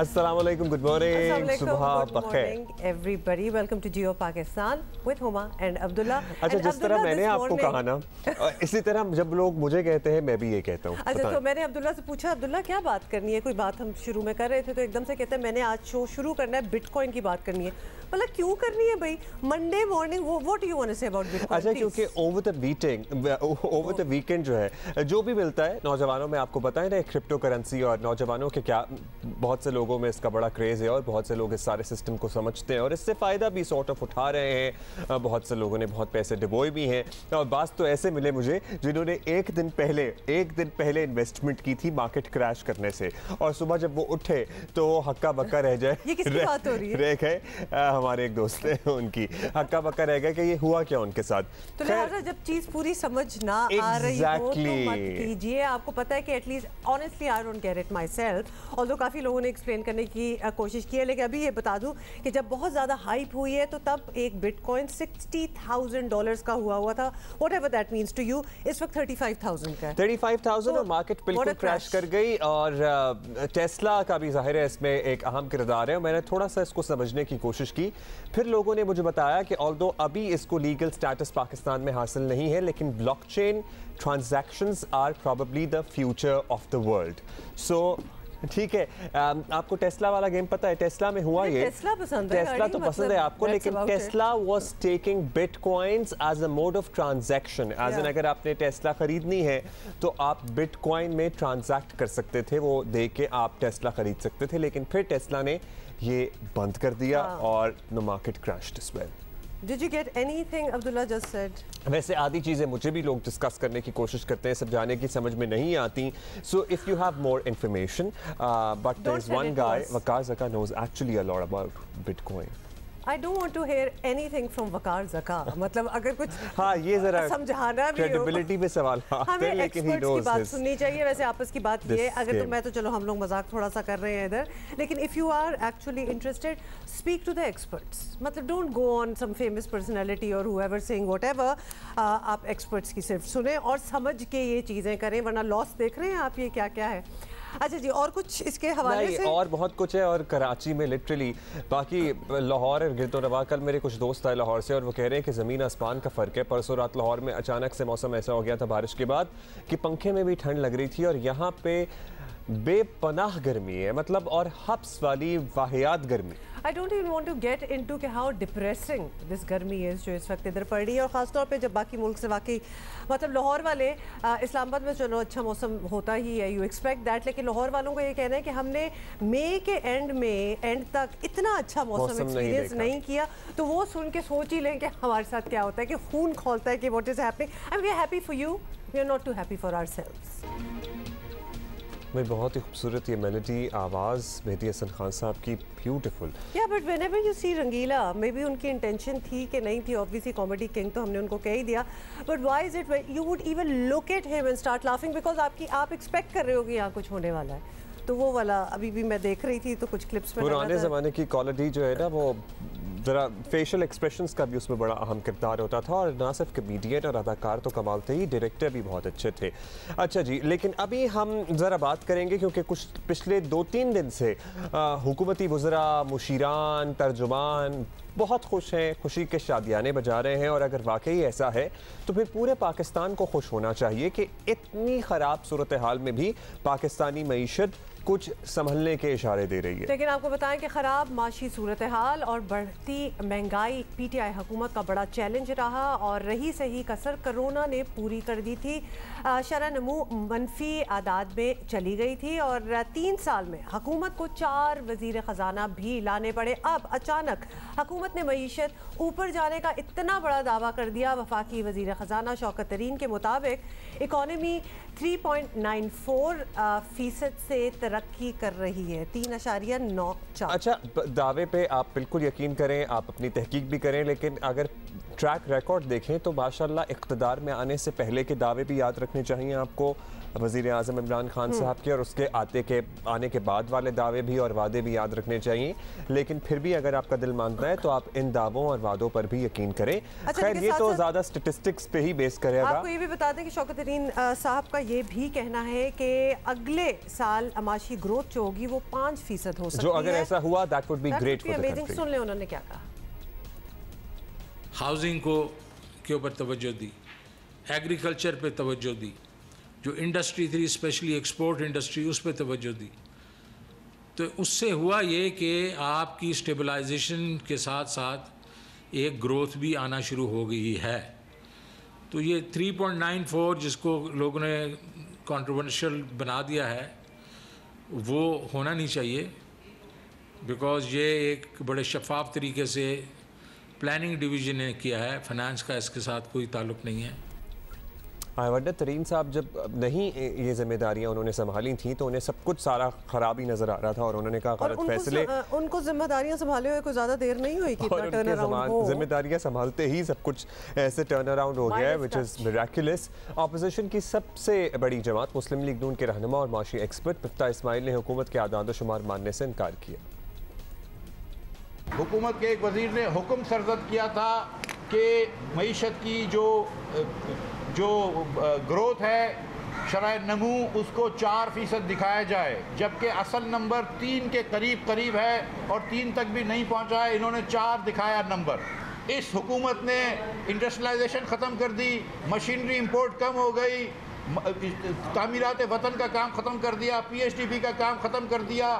अस्सलामुअलैकुम, good morning, सुबह बखैर everybody, welcome to Geo Pakistan with Huma and Abdullah. अच्छा, जिस तरह मैंने आपको कहा ना, इसी तरह जब लोग मुझे कहते हैं मैं भी ये कहता हूँ। अच्छा, तो मैंने अब्दुल्ला से पूछा, अब्दुल्ला क्या बात करनी है, कोई बात हम शुरू में कर रहे थे तो एकदम से कहते हैं मैंने आज शो शुरू करना है, बिटकॉइन की बात करनी है। मतलब क्यों करनी है भाई, Monday morning, what do you want to say about bitcoin? अच्छा, क्योंकि ओवर द वीकेंड जो है जो भी मिलता है नौजवानों में, आपको पता है ना, क्रिप्टो करेंसी और नौजवानों के क्या, बहुत से लोगों में इसका बड़ा क्रेज़ है और बहुत से लोग इस सारे सिस्टम को समझते हैं और इससे फ़ायदा भी सॉर्ट ऑफ उठा रहे हैं। बहुत से लोगों ने बहुत पैसे डुबोए भी हैं और बात तो ऐसे मिले मुझे जिन्होंने एक दिन पहले इन्वेस्टमेंट की थी मार्केट क्रैश करने से, और सुबह जब वो उठे तो वो हक्का बक्का रह जाए। ये किसकी बात हो रही है? रह गए, हमारे एक दोस्त है, उनकी हक्का बक्का रह गया कि ये हुआ क्या उनके साथ। तो लिहाजा जब चीज़ पूरी समझ ना आ रही हो तो मत कीजिए। आपको पता है कि at least honestly I don't get it my self, although काफ़ी लोगों ने एक्सप्लेन करने की कोशिश की है, लेकिन अभी ये बता दूं कि जब बहुत ज़्यादा हाइप हुई है तो तब एक बिटकॉइन $60,000 का हुआ था, whatever that means to you. इस वक्त 35,000 का है। 35,000 और मार्केट बिल्कुल क्रैश कर गई। और टेस्ला का भी जाहिर है इसमें एक अहम किरदार है। मैंने थोड़ा सा इसको समझने की कोशिश की, फिर लोगों ने मुझे बताया कि ऑल्दो अभी इसको लीगल स्टेटस पाकिस्तान में हासिल नहीं है, लेकिन blockchain transactions are probably the future of the world. So ठीक है, आपको टेस्ला वाला गेम पता है? टेस्ला में हुआ ये, टेस्ला तो पसंद है आपको, लेकिन Tesla was taking bitcoins as a mode of transaction, as an अगर आपने टेस्ला खरीदनी है तो आप बिटकॉइन में ट्रांजैक्ट कर सकते थे, वो दे के आप टेस्ला खरीद सकते थे, लेकिन फिर टेस्ला ने ये बंद कर दिया और the market crashed as well. Did you get anything Abdullah just said? वैसे आधी चीज़ें मुझे भी लोग डिस्कस करने की कोशिश करते हैं, सब जाने की समझ में नहीं आती। So if you have more information, but there is one guy, Waqar Zaka, knows actually a lot about Bitcoin. I don't want to hear anything from वकार ज़का। मतलब अगर कुछ हाँ, ये जरा समझाना भी क्रेडिबिलिटी पे सवाल आते हैं, लेकिन ही knows की बात सुननी चाहिए। वैसे आपस की बात ये, अगर तो मैं तो चलो हम लोग मजाक थोड़ा सा कर रहे हैं इधर, लेकिन if you are actually interested, speak to the experts. मतलब don't go on some famous personality और हूएवर सेइंग व्हाटएवर। आप एक्सपर्ट्स की सिर्फ सुने और समझ के ये चीज़ें करें, वरना लॉस देख रहे हैं आप ये क्या क्या है। अच्छा जी, और कुछ इसके हवाले से? और बहुत कुछ है, और कराची में लिटरली, बाकी लाहौर और गिरदोनवा, कल मेरे कुछ दोस्त आए लाहौर से और वो कह रहे हैं कि ज़मीन आसमान का फ़र्क है। परसों रात लाहौर में अचानक से मौसम ऐसा हो गया था बारिश के बाद कि पंखे में भी ठंड लग रही थी, और यहाँ पे बेपनाह गर्मी है, मतलब और हब्स वाली वाहियात गर्मी। I don't even want to get into कि how depressing this गर्मी है जो इस वक्त इधर पड़ रही है, और ख़ासतौर पे जब बाकी मुल्क से वाकई, मतलब लाहौर वाले, इस्लामाबाद में चलो अच्छा मौसम होता ही है, यू एक्सपेक्ट दैट, लेकिन लाहौर वालों को ये कहना है कि हमने मई के एंड तक इतना अच्छा मौसम एक्सपीरियंस नहीं किया। तो वो सुन के सोच ही लें कि हमारे साथ क्या होता है, कि खून खोलता है कि what is happening, and we are happy for you, we are not too happy for ourselves. मैं बहुत ही खूबसूरत ये मेलोडी, आवाज़ मेहदी हसन खान साहब की, beautiful. Yeah but whenever you see Rangeela, may be उनकी इंटेंशन थी कि नहीं थी, ऑब्वियसली कॉमेडी किंग तो हमने उनको कह ही दिया, but why is it you would even look at him and start laughing, because आप एक्सपेक्ट कर रहे हो कि यहाँ कुछ होने वाला है। तो वो वाला अभी भी मैं देख रही थी तो कुछ क्लिप्स में पुराने ज़माने की क्वालिटी जो है ना, वो ज़रा फेशियल एक्सप्रेशंस का भी उसमें बड़ा अहम किरदार होता था, और ना सिर्फ कमेडियन और अदाकार तो कमाल थे ही, डायरेक्टर भी बहुत अच्छे थे। अच्छा जी, लेकिन अभी हम ज़रा बात करेंगे क्योंकि कुछ पिछले 2-3 दिन से हुकूमती वज़रा, मुशीरान, तर्जुमान बहुत खुश हैं, खुशी के शादियाने बजा रहे हैं, और अगर वाकई ऐसा है तो फिर पूरे पाकिस्तान को खुश होना चाहिए कि इतनी ख़राब सूरत हाल में भी पाकिस्तानी मईशत कुछ संभलने के इशारे दे रही है। लेकिन आपको बताएं कि ख़राब माशी सूरत हाल और बढ़ती महंगाई PTI हुकूमत का बड़ा चैलेंज रहा, और रही सही कसर कोरोना ने पूरी कर दी थी। शरह नमू मनफी आदाद में चली गई थी, और 3 साल में हुकूमत को 4 वज़ीर ख़जाना भी लाने पड़े। अब अचानक हुकूमत ने मईशत ऊपर जाने का इतना बड़ा दावा कर दिया। वफाकी वज़ीर ख़जाना शौकत तरीन के मुताबिक इकॉनमी 3.94% से तरक्की कर रही है, 3.94। अच्छा, दावे पे आप बिल्कुल यकीन करें, आप अपनी तहकीक भी करें, लेकिन अगर ट्रैक रिकॉर्ड देखें तो माशाल्लाह इक़्तिदार में आने से पहले के दावे भी याद रखने चाहिए आपको। वज़ीर आज़म इमरान खान साहब के, और उसके आने के बाद वाले दावे भी और वादे भी याद रखने चाहिए। लेकिन फिर भी अगर आपका दिल मांगता है तो आप इन दावों और वादों पर भी यकीन करें। खैर ये तो ज़्यादा स्टेटिस्टिक्स पे ही बेस करेगा। आपको ये भी बता दें कि शौकत तरीन साहब का ये भी कहना है कि अगले साल माशी ग्रोथ जो होगी वो 5% हो सकती है। जो अगर ऐसा हुआ that would be great for the country. सुन ले उन्होंने क्या कहा। हाउसिंग के ऊपर तवज्जो दी, एग्रीकल्चर पे तवज्जो दी, जो इंडस्ट्री थी स्पेशली एक्सपोर्ट इंडस्ट्री उस पर तवज्जो दी। तो उससे हुआ ये कि आपकी स्टेबलाइजेशन के साथ साथ एक ग्रोथ भी आना शुरू हो गई है। तो ये 3.94 जिसको लोगों ने कंट्रोवर्शियल बना दिया है वो होना नहीं चाहिए, बिकॉज़ ये एक बड़े शफाफ तरीके से प्लानिंग डिवीज़न ने किया है, फाइनेंस का इसके साथ कोई ताल्लुक़ नहीं है। आई वंडर तरीन साहब जब नहीं ये जिम्मेदारियां उन्होंने संभाली थी तो उन्हें सब कुछ सारा खराब ही नजर आ रहा था और उन्होंने कहा गलत फैसले। उनको जिम्मेदारियां संभाले हुए कोई ज़्यादा देर नहीं हुई कि इतना टर्न अराउंड हो। जिम्मेदारियां संभालते ही सब कुछ ऐसे टर्न अराउंड हो गया है, व्हिच इज मिरेकुलस। ऑपोजिशन की सबसे बड़ी जमात मुस्लिम लीग नून के रहनुमा और माशी एक्सपर्ट मुफ्ता इस्माइल ने हुकूमत के आदाद शुमार मानने से इनकार किया। हुकूमत के एक वज़ीर ने हुक्म सरजद किया था कि मईशत की जो ग्रोथ है शरह नमू उसको 4% दिखाया जाए, जबकि असल नंबर 3 के करीब है और 3 तक भी नहीं पहुंचा है। इन्होंने 4 दिखाया नंबर। इस हुकूमत ने इंडस्ट्रियलाइजेशन ख़त्म कर दी, मशीनरी इंपोर्ट कम हो गई, तामीरात वतन का काम ख़त्म कर दिया, PHDP का काम ख़त्म कर दिया,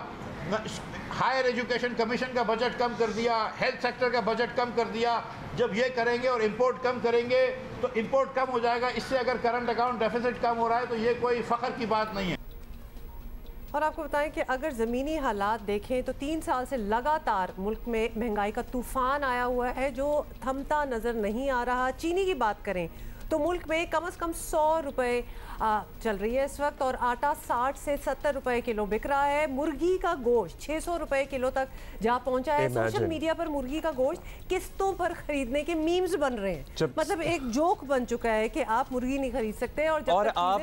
हायर एजुकेशन कमीशन का बजट कम कर दिया, हेल्थ सेक्टर का बजट कम कर दिया। जब ये करेंगे और इंपोर्ट कम करेंगे तो इंपोर्ट कम हो जाएगा। इससे अगर करंट अकाउंट डेफिसिट कम हो रहा है तो ये कोई फ़ख्र की बात नहीं है। और आपको बताएं कि अगर ज़मीनी हालात देखें तो 3 साल से लगातार मुल्क में महंगाई का तूफ़ान आया हुआ है जो थमता नज़र नहीं आ रहा। चीनी की बात करें तो मुल्क में कम से कम 100 रुपये चल रही है इस वक्त और आटा 60 से 70 रुपए किलो बिक रहा है। मुर्गी का गोश्त 600 रुपए किलो तक जा पहुंचा है। सोशल मीडिया पर मुर्गी का गोश्त किस्तों पर खरीदने के मीम्स बन रहे हैं, मतलब एक जोक बन चुका है कि आप मुर्गी नहीं खरीद सकते और आप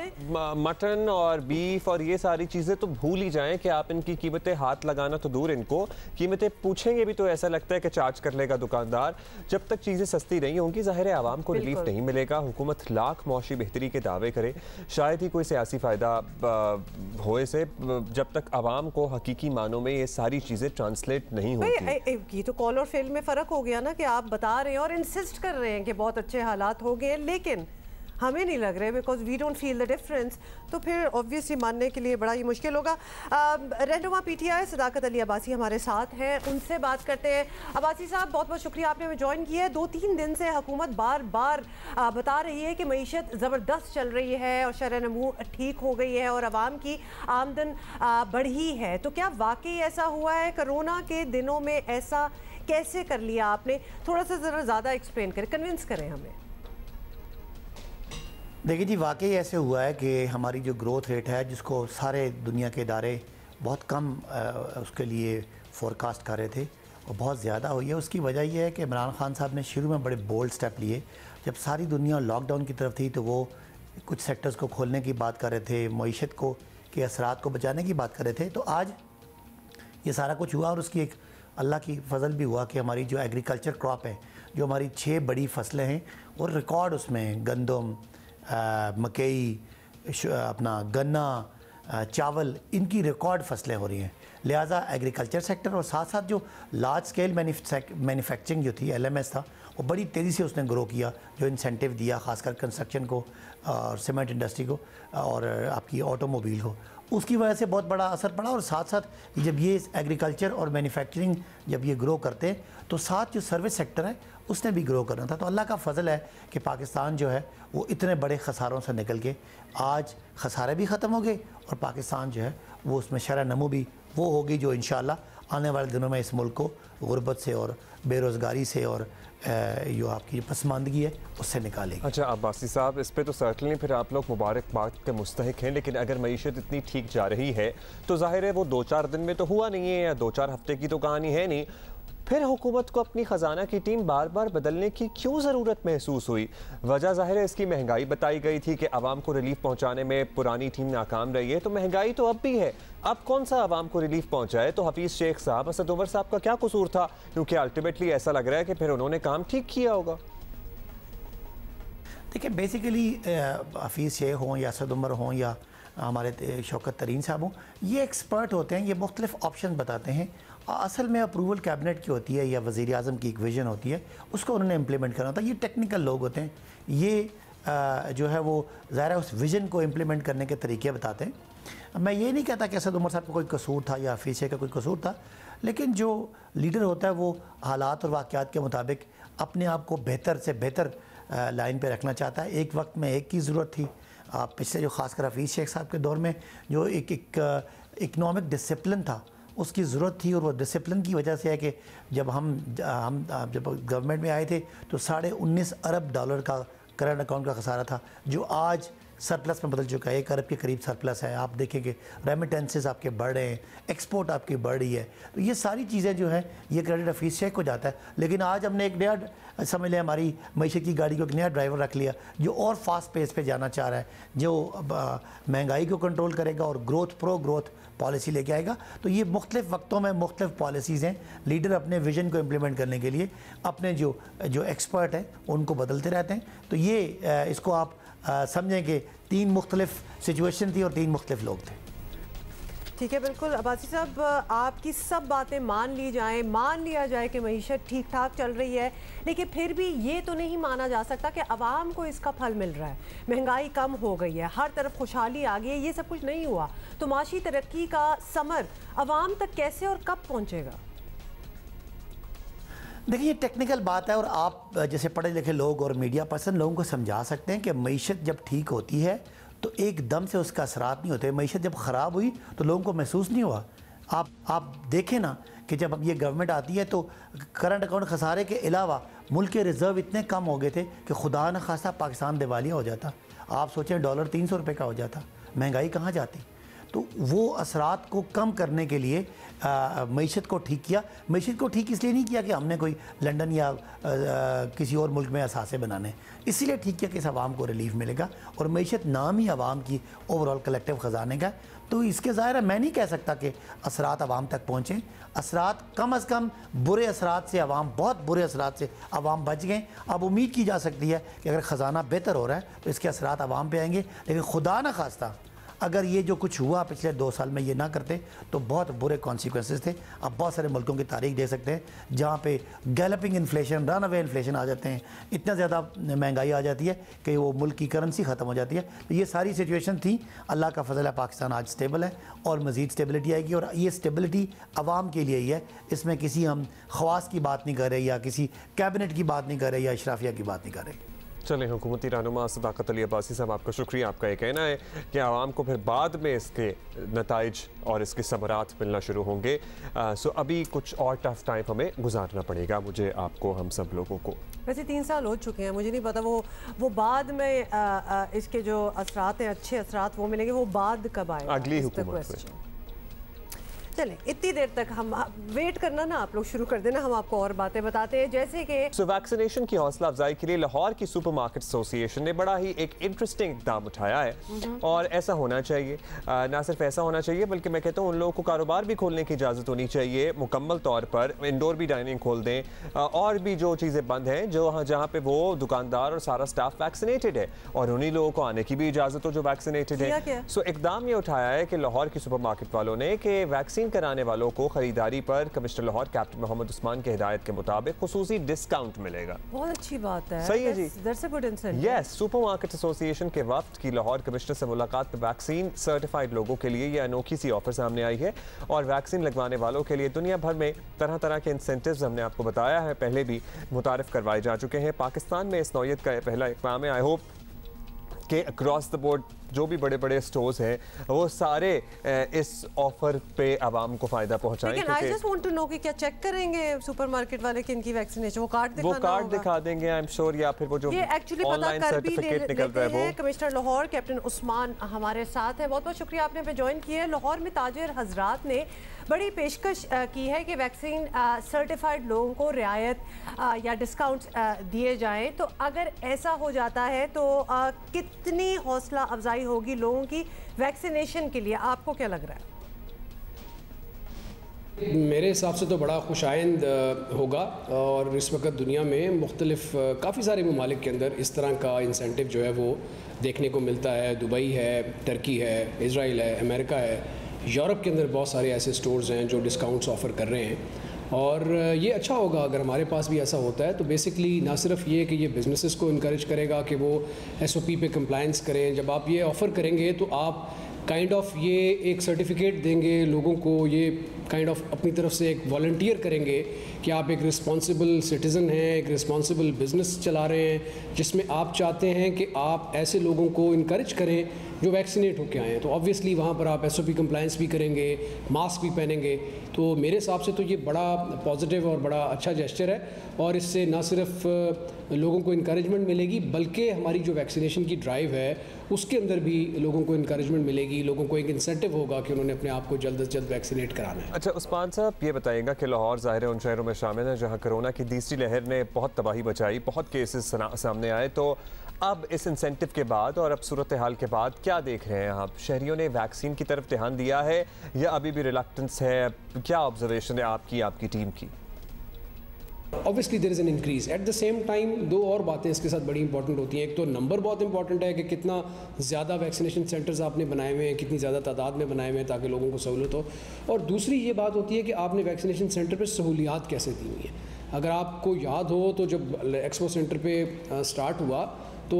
मटन और बीफ और ये सारी चीजें तो भूल ही जाएं कि आप इनकी कीमतें हाथ लगाना तो दूर, इनको कीमतें पूछेंगे भी तो ऐसा लगता है कि चार्ज कर लेगा दुकानदार। जब तक चीजें सस्ती नहीं होंगी जाहिर है आवाम को रिलीफ नहीं मिलेगा। हुकूमत लाख मौशी बेहतरी के दावे करे, शायद ही कोई सियासी फ़ायदा होए से जब तक आवाम को हकीकी मानों में ये सारी चीज़ें ट्रांसलेट नहीं होती। ये तो कॉल और फेल में फ़र्क हो गया ना कि आप बता रहे हैं और इंसिस्ट कर रहे हैं कि बहुत अच्छे हालात हो गए लेकिन हमें नहीं लग रहे because we don't feel the difference, तो फिर ऑब्वियसली मानने के लिए बड़ा ही मुश्किल होगा। रहनुमा PTI सदाकत अली अब्बासी हमारे साथ हैं, उनसे बात करते हैं। अब्बासी साहब बहुत बहुत शुक्रिया आपने हमें ज्वाइन किया है। 2-3 दिन से हुकूमत बार बार बता रही है कि मईशत ज़बरदस्त चल रही है और शरह नमू ठीक हो गई है और आवाम की आमदन बढ़ी है, तो क्या वाकई ऐसा हुआ है? कोरोना के दिनों में ऐसा कैसे कर लिया आपने? थोड़ा सा ज़रा ज़्यादा एक्सप्लेन करें, कन्विंस करें हमें। देखिए जी, वाकई ऐसे हुआ है कि हमारी जो ग्रोथ रेट है जिसको सारे दुनिया के इदारे बहुत कम उसके लिए फोरकास्ट कर रहे थे और बहुत ज़्यादा हुई है। उसकी वजह यह है कि इमरान खान साहब ने शुरू में बड़े बोल्ड स्टेप लिए। जब सारी दुनिया लॉकडाउन की तरफ थी तो वो कुछ सेक्टर्स को खोलने की बात कर रहे थे, मईशत को के असरात को बचाने की बात कर रहे थे। तो आज ये सारा कुछ हुआ और उसकी एक अल्लाह की फजल भी हुआ कि हमारी जो एग्रीकल्चर क्रॉप है, जो हमारी 6 बड़ी फसलें हैं और रिकॉर्ड उसमें गंदम, मकई, अपना गन्ना, चावल, इनकी रिकॉर्ड फसलें हो रही हैं। लिहाजा एग्रीकल्चर सेक्टर और साथ साथ जो लार्ज स्केल मैन्युफैक्चरिंग जो थी LMS था वो बड़ी तेज़ी से उसने ग्रो किया, जो इंसेंटिव दिया ख़ासकर कंस्ट्रक्शन को और सीमेंट इंडस्ट्री को और आपकी ऑटोमोबाइल को, उसकी वजह से बहुत बड़ा असर पड़ा। और साथ साथ जब ये एग्रीकल्चर और मैन्युफैक्चरिंग जब ये ग्रो करते हैं तो साथ जो सर्विस सेक्टर है उसने भी ग्रो करना था। तो अल्लाह का फजल है कि पाकिस्तान जो है वो इतने बड़े खसारों से निकल के आज खसारे भी ख़त्म हो गए और पाकिस्तान जो है वो उसमें शरह नमू भी वो होगी जो इंशाअल्लाह आने वाले दिनों में इस मुल्क को गुर्बत से और बेरोज़गारी से और जो आपकी पसमानदगी है उससे निकालेगी। अच्छा अब्बासी साहब, इस पे तो सर्टनली फिर आप लोग मुबारकबाद के मुस्तहिक हैं, लेकिन अगर मईशत इतनी ठीक जा रही है तो जाहिर है वो 2-4 दिन में तो हुआ नहीं है या 2-4 हफ्ते की तो कहानी है नहीं। फिर हुकूमत को अपनी ख़जाना की टीम बार बार बदलने की क्यों ज़रूरत महसूस हुई? वजह ज़ाहिर है इसकी महंगाई बताई गई थी कि आवाम को रिलीफ पहुँचाने में पुरानी टीम नाकाम रही है, तो महंगाई तो अब भी है। अब कौन सा आवाम को रिलीफ पहुँचाए? तो हफीज़ शेख साहब, असद उमर साहब का क्या कसूर था? क्योंकि अल्टीमेटली ऐसा लग रहा है कि फिर उन्होंने काम ठीक किया होगा। देखिए, बेसिकली हफीज़ शेख हों या असद उमर हों या हमारे शौकत तरीन साहब हों, ये एक्सपर्ट होते हैं, ये मुख्तलिफ ऑप्शन बताते हैं। असल में अप्रूवल कैबिनेट की होती है या वज़ीर आज़म की एक विज़न होती है, उसको उन्होंने इम्प्लीमेंट करना होता है। ये टेक्निकल लोग होते हैं, ये जो है वो ज़ाहिर है उस विज़न को इम्प्लीमेंट करने के तरीके बताते हैं। मैं ये नहीं कहता कि असद उमर साहब का कोई कसूर था या हफीज़ शेख का कोई कसूर था, लेकिन जो लीडर होता है वो हालात और वाक़यात के मुताबिक अपने आप को बेहतर से बेहतर लाइन पे रखना चाहता है। एक वक्त में एक की ज़रूरत थी। पिछले जो ख़ासकर हफीज़ शेख साहब के दौर में जो एक इकनॉमिक डिसिप्लिन था, उसकी ज़रूरत थी, और वो डिसिप्लिन की वजह से है कि जब हम जब गवर्नमेंट में आए थे तो $19.5 अरब का करंट अकाउंट का खसारा था, जो आज सरप्लस में बदल चुका है। 1 अरब के करीब सरप्लस है। आप देखेंगे रेमिटेंसेस आपके बढ़ रहे हैं, एक्सपोर्ट आपकी बढ़ रही है। तो ये सारी चीज़ें जो हैं ये क्रेडिट हफीज़ शेख को जाता है। लेकिन आज हमने एक नया, समझ लें हमारी मईशत की गाड़ी को एक नया ड्राइवर रख लिया जो और फास्ट पेस पे जाना चाह रहा है, जो महंगाई को कंट्रोल करेगा और प्रो ग्रोथ पॉलिसी लेके आएगा। तो ये मुख्तलिफ वक्तों में मुख्तलिफ पॉलिसीज़ हैं। लीडर अपने विजन को इम्प्लीमेंट करने के लिए अपने जो एक्सपर्ट हैं उनको बदलते रहते हैं। तो ये इसको आप समझें कि 3 मुख्तलिफ सिचुएशन थी और 3 मुख्तलिफ लोग थे। ठीक है, बिल्कुल। अब्बासी साहब, आपकी सब बातें मान ली जाएं, मान लिया जाए कि मईशत ठीक ठाक चल रही है, लेकिन फिर भी ये तो नहीं माना जा सकता कि आवाम को इसका फल मिल रहा है। महंगाई कम हो गई है, हर तरफ खुशहाली आ गई है, ये सब कुछ नहीं हुआ। तो माशी तरक्की का समर आवाम तक कैसे और कब पहुँचेगा? देखिए, ये टेक्निकल बात है, और आप जैसे पढ़े लिखे लोग और मीडिया पर्सन लोगों को समझा सकते हैं कि मईशत जब ठीक होती है तो एकदम से उसका असरात नहीं होते। मईशत जब ख़राब हुई तो लोगों को महसूस नहीं हुआ। आप देखें ना कि जब अब ये गवर्नमेंट आती है तो करंट अकाउंट खसारे के अलावा मुल्क के रिज़र्व इतने कम हो गए थे कि खुदा न खासा पाकिस्तान दिवालिया हो जाता। आप सोचें डॉलर 300 रुपये का हो जाता, महंगाई कहाँ जाती। तो वो असरात को कम करने के लिए मईशत को ठीक किया। मईशत को ठीक इसलिए नहीं किया कि हमने कोई लंदन या किसी और मुल्क में असासे बनाने, इसीलिए ठीक किया कि इस आवाम को रिलीफ मिलेगा। और मईशत नाम ही आवाम की ओवरऑल कलेक्टिव ख़जाने का। तो इसके ज़ाहिर है मैं नहीं कह सकता कि असरात आवाम तक पहुँचें। असरात कम अज़ कम बुरे असरात से आवाम, बहुत बुरे असरात से आवाम बच गए। अब उम्मीद की जा सकती है कि अगर ख़जाना बेहतर हो रहा है तो इसके असरात आवाम पे आएंगे। लेकिन खुदा न खास्ता अगर ये जो कुछ हुआ पिछले 2 साल में ये ना करते तो बहुत बुरे कॉन्सिक्वेंसेस थे। अब बहुत सारे मुल्कों की तारीख दे सकते हैं जहाँ पे galloping inflation, run away inflation आ जाते हैं, इतना ज़्यादा महंगाई आ जाती है कि वो मुल्क की करेंसी ख़त्म हो जाती है। तो ये सारी सिचुएशन थी। अल्लाह का फजल है, पाकिस्तान आज स्टेबल है और मज़ीद स्टेबिलिटी आएगी। और ये स्टेबिलिटी आवाम के लिए ही है, इसमें किसी हम ख़वास की बात नहीं कर रहे या किसी कैबिनेट की बात नहीं कर रहे या इशराफिया की बात नहीं कर रहे। चलें, हुकूमती रहनुमा सदाकत अली अब्बासी साहब, आपका शुक्रिया। आपका ये कहना है कि आवाम को फिर बाद में इसके नताइज और इसके समरात मिलना शुरू होंगे। सो अभी कुछ और टफ टाइम हमें गुजारना पड़ेगा, मुझे, आपको, हम सब लोगों को। वैसे 3 साल हो चुके हैं, मुझे नहीं पता वो बाद में इसके जो असरात हैं, अच्छे असरात वो मिलेंगे, वो बाद कब आएगा अगली हुकूमत में। चलें, इतनी देर तक हम वेट करना ना, आप लोग शुरू कर देना, हम आपको और बातें बताते हैं। जैसे कि वैक्सीनेशन की हौसला अफजाई के लिए लाहौर की सुपरमार्केट एसोसिएशन ने बड़ा ही एक इंटरेस्टिंग इक़दाम उठाया है। और ऐसा होना चाहिए, ना सिर्फ ऐसा होना चाहिए बल्कि मैं कहता हूँ उन लोगों को कारोबार भी खोलने की इजाज़त होनी चाहिए मुकम्मल तौर पर। इंडोर भी डाइनिंग खोल दें, और भी जो चीज़ें बंद हैं जो जहाँ पे वो दुकानदार और सारा स्टाफ वैक्सीनेटेड है, और उन्हीं लोगों को आने की भी इजाज़त हो जो वैक्सीनेटेड है। सो इक़दाम ये उठाया है कि लाहौर की सुपरमार्केट वालों ने कि वैक्सीन कराने वालों को खरीदारी पर कमिश्नर लाहौर कैप्टन मोहम्मद उस्मान की हिदायत के मुताबिक खुसूसी डिस्काउंट मिलेगा। बहुत अच्छी बात है। सही है जी। That's a good incentive. Yes, supermarket association के वफ्द की लाहौर कमिश्नर से मुलाकात में वैक्सीन सर्टिफाइड लोगों के लिए ये अनोखी सी ऑफर सामने आई है। और वैक्सीन लगवाने वालों के लिए दुनिया भर में तरह तरह के इंसेंटिव्स हमने आपको बताया है, पहले भी मुतारिफ करवाए जा चुके हैं। पाकिस्तान में इस नौयत का पहला इक़दाम है। आई होप कि अक्रॉस द बोर्ड जो भी बड़े बड़े स्टोर्स हैं वो सारे इस ऑफर पे आवाम को फ़ायदा पहुँचाएं। लेकिन I just want to know कि क्या चेक करेंगे सुपरमार्केट वाले कि इनकी वैक्सीनेशन, वो कार्ड दिखा देंगे आई एम श्योर, या फिर वो जो ये एक्चुअली पता कर भी लेते हैं। कमिश्नर लाहौर कैप्टन उस्मान हमारे साथ हैं। बहुत बहुत शुक्रिया आपने पे ज्वाइन किया है। लाहौर में ताजिर हजरात ने बड़ी पेशकश की है कि वैक्सीन सर्टिफाइड लोगों को रियायत या डिस्काउंट्स दिए जाएं, तो अगर ऐसा हो जाता है तो कितनी हौसला अफजाई होगी लोगों की वैक्सीनेशन के लिए, आपको क्या लग रहा है? मेरे हिसाब से तो बड़ा खुशाइंद होगा और इस वक्त दुनिया में मुख्तलिफ काफ़ी सारे ममालिक के अंदर इस तरह का इंसेंटिव जो है वो देखने को मिलता है। दुबई है, टर्की है, इज़राइल है, अमेरिका है, यूरोप के अंदर बहुत सारे ऐसे स्टोर्स हैं जो डिस्काउंट्स ऑफ़र कर रहे हैं और ये अच्छा होगा अगर हमारे पास भी ऐसा होता है। तो बेसिकली ना सिर्फ ये कि ये बिज़नेसेस को इनकरेज करेगा कि वो SOP पे कंप्लायंस करें। जब आप ये ऑफ़र करेंगे तो आप काइंड ऑफ ये एक सर्टिफिकेट देंगे लोगों को, ये काइंड ऑफ अपनी तरफ से एक वॉलंटियर करेंगे कि आप एक रिस्पॉन्सिबल सिटीज़न हैं, एक रिस्पॉन्सिबल बिज़नेस चला रहे हैं जिसमें आप चाहते हैं कि आप ऐसे लोगों को इनकरेज करें जो वैक्सीनेट होकर आए हैं। तो ऑब्वियसली वहाँ पर आप SOP कंप्लायंस भी करेंगे, मास्क भी पहनेंगे। तो मेरे हिसाब से तो ये बड़ा पॉजिटिव और बड़ा अच्छा जेस्चर है और इससे ना सिर्फ लोगों को इनकरेजमेंट मिलेगी बल्कि हमारी जो वैक्सीनेशन की ड्राइव है उसके अंदर भी लोगों को इनकरेजमेंट मिलेगी, लोगों को एक इंसेंटिव होगा कि उन्होंने अपने आप को जल्द से जल्द वैक्सीनेट कराना है। अच्छा उस्मान साहब, ये बताइएगा कि लाहौर ज़ाहिर है उन शहरों में शामिल है जहाँ कोरोना की तीसरी लहर ने बहुत तबाही मचाई, बहुत केसेस सामने आए, तो अब इस इंसेंटिव के बाद और अब सूरत हाल के बाद क्या देख रहे हैं आप? शहरियों ने वैक्सीन की तरफ ध्यान दिया है या अभी भी रिलक्टेंस है? क्या ऑब्जर्वेशन है आपकी टीम की? Obviously there is an increase. At the same time दो और बातें इसके साथ बड़ी इंपॉर्टेंट होती हैं। एक तो नंबर बहुत इंपॉर्टेंट है कि कितना ज़्यादा वैक्सीनेशन सेंटर्स आपने बनाए हुए हैं, कितनी ज़्यादा तादाद में बनाए हुए हैं ताकि लोगों को सहूलत हो। और दूसरी ये बात होती है कि आपने वैक्सीनेशन सेंटर पर सहूलियात कैसे दी हुई हैं। अगर आपको याद हो तो जब एक्सपो सेंटर पे स्टार्ट हुआ तो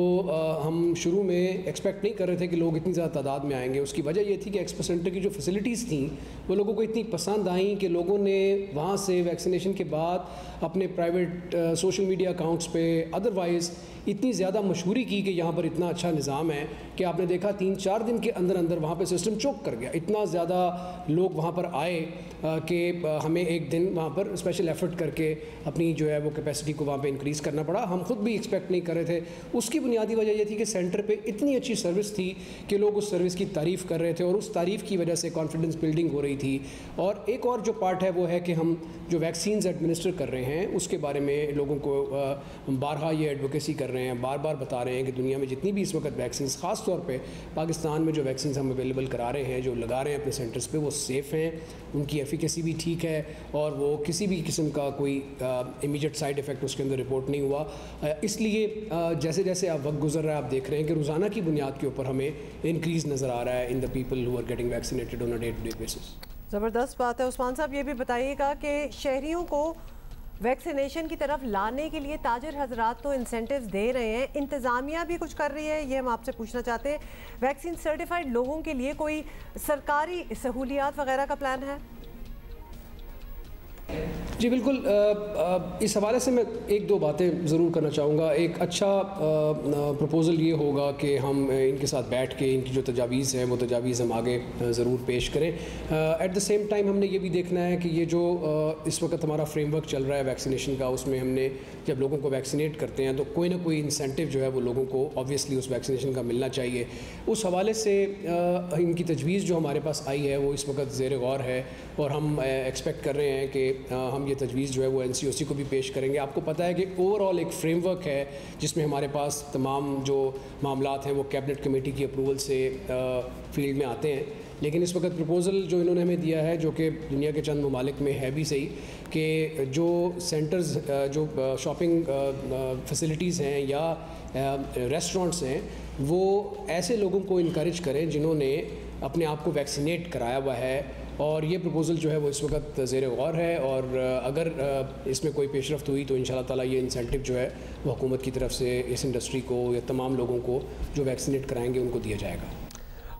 हम शुरू में एक्सपेक्ट नहीं कर रहे थे कि लोग इतनी ज़्यादा तादाद में आएंगे। उसकी वजह ये थी कि एक्सपो सेंटर की जो फैसिलिटीज़ थी वो लोगों को इतनी पसंद आई कि लोगों ने वहाँ से वैक्सीनेशन के बाद अपने प्राइवेट सोशल मीडिया अकाउंट्स पे अदरवाइज़ इतनी ज़्यादा मशहूरी की कि यहाँ पर इतना अच्छा निज़ाम है कि आपने देखा 3-4 दिन के अंदर अंदर वहाँ पे सिस्टम चोक कर गया। इतना ज़्यादा लोग वहाँ पर आए कि हमें एक दिन वहाँ पर स्पेशल एफर्ट करके अपनी जो है वो कैपेसिटी को वहाँ पे इंक्रीज़ करना पड़ा। हम खुद भी एक्सपेक्ट नहीं कर रहे थे। उसकी बुनियादी वजह ये थी कि सेंटर पे इतनी अच्छी सर्विस थी कि लोग उस सर्विस की तारीफ़ कर रहे थे और उस तारीफ़ की वजह से कॉन्फिडेंस बिल्डिंग हो रही थी। और एक और जो पार्ट है वो है कि हम जो वैक्सीन्स एडमिनिस्टर कर रहे हैं उसके बारे में लोगों को बारहा ये एडवोकेसी कर रहे हैं, बार बार बता रहे हैं कि दुनिया में जितनी भी इस वक्त वैक्सीन, ख़ास तौर पे पाकिस्तान में जो वैक्सीन हम अवेलेबल करा रहे हैं, जो लगा रहे हैं अपने सेंटर्स पे, वो सेफ़ हैं, उनकी एफिकेसी भी ठीक है और वो किसी भी किस्म का कोई इमीडिएट साइड इफ़ेक्ट उसके अंदर रिपोर्ट नहीं हुआ। इसलिए जैसे जैसे आप वक्त गुजर रहा है आप देख रहे हैं कि रोज़ाना की बुनियाद के ऊपर हमें इंक्रीज़ नज़र आ रहा है in the people who are getting vaccinated on a day to day basis. ज़बरदस्त बात है। उस्मान साहब ये भी बताइएगा कि शहरियों को वैक्सीनेशन की तरफ लाने के लिए ताजिर हजरात तो इंसेंटिव्स दे रहे हैं, इंतज़ामिया भी कुछ कर रही है, ये हम आपसे पूछना चाहते हैं। वैक्सीन सर्टिफाइड लोगों के लिए कोई सरकारी सहूलियात वगैरह का प्लान है? जी बिल्कुल। इस हवाले से मैं एक दो बातें ज़रूर करना चाहूँगा। एक अच्छा प्रपोज़ल ये होगा कि हम इनके साथ बैठ के इनकी जो तजावीज़ हैं वो तजावीज़ हम आगे ज़रूर पेश करें। एट द सेम टाइम हमने ये भी देखना है कि ये जो इस वक्त हमारा फ्रेमवर्क चल रहा है वैक्सीनेशन का, उसमें हमने जब लोगों को वैक्सीनेट करते हैं तो कोई ना कोई इंसेंटिव जो है वो लोगों को ऑब्वियसली उस वैक्सीनेशन का मिलना चाहिए। उस हवाले से इनकी तजवीज़ जो हमारे पास आई है वो इस वक्त ज़ेर गौर है और हम एक्सपेक्ट कर रहे हैं कि हम ये तजवीज़ जो है वो NCOC को भी पेश करेंगे। आपको पता है कि ओवरऑल एक फ्रेमवर्क है जिसमें हमारे पास तमाम जो मामलात हैं वो कैबिनेट कमेटी की अप्रूवल से फील्ड में आते हैं। लेकिन इस वक्त प्रपोज़ल जो इन्होंने हमें दिया है, जो कि दुनिया के चंद ममालिक में है भी सही, कि जो सेंटर्स, जो शॉपिंग फैसिलिटीज़ हैं या रेस्टोरेंट्स हैं, वो ऐसे लोगों को इनकरेज करें जिन्होंने अपने आप को वैक्सीनेट कराया हुआ है। और ये प्रपोज़ल जो है वो इस वक्त ज़ेर गौर है और अगर इसमें कोई पेशरफ्त हुई तो इंशाल्लाह ताला ये इंसेंटिव जो है वो हुकूमत की तरफ से इस इंडस्ट्री को या तमाम लोगों को जो वैक्सीनेट कराएंगे उनको दिया जाएगा।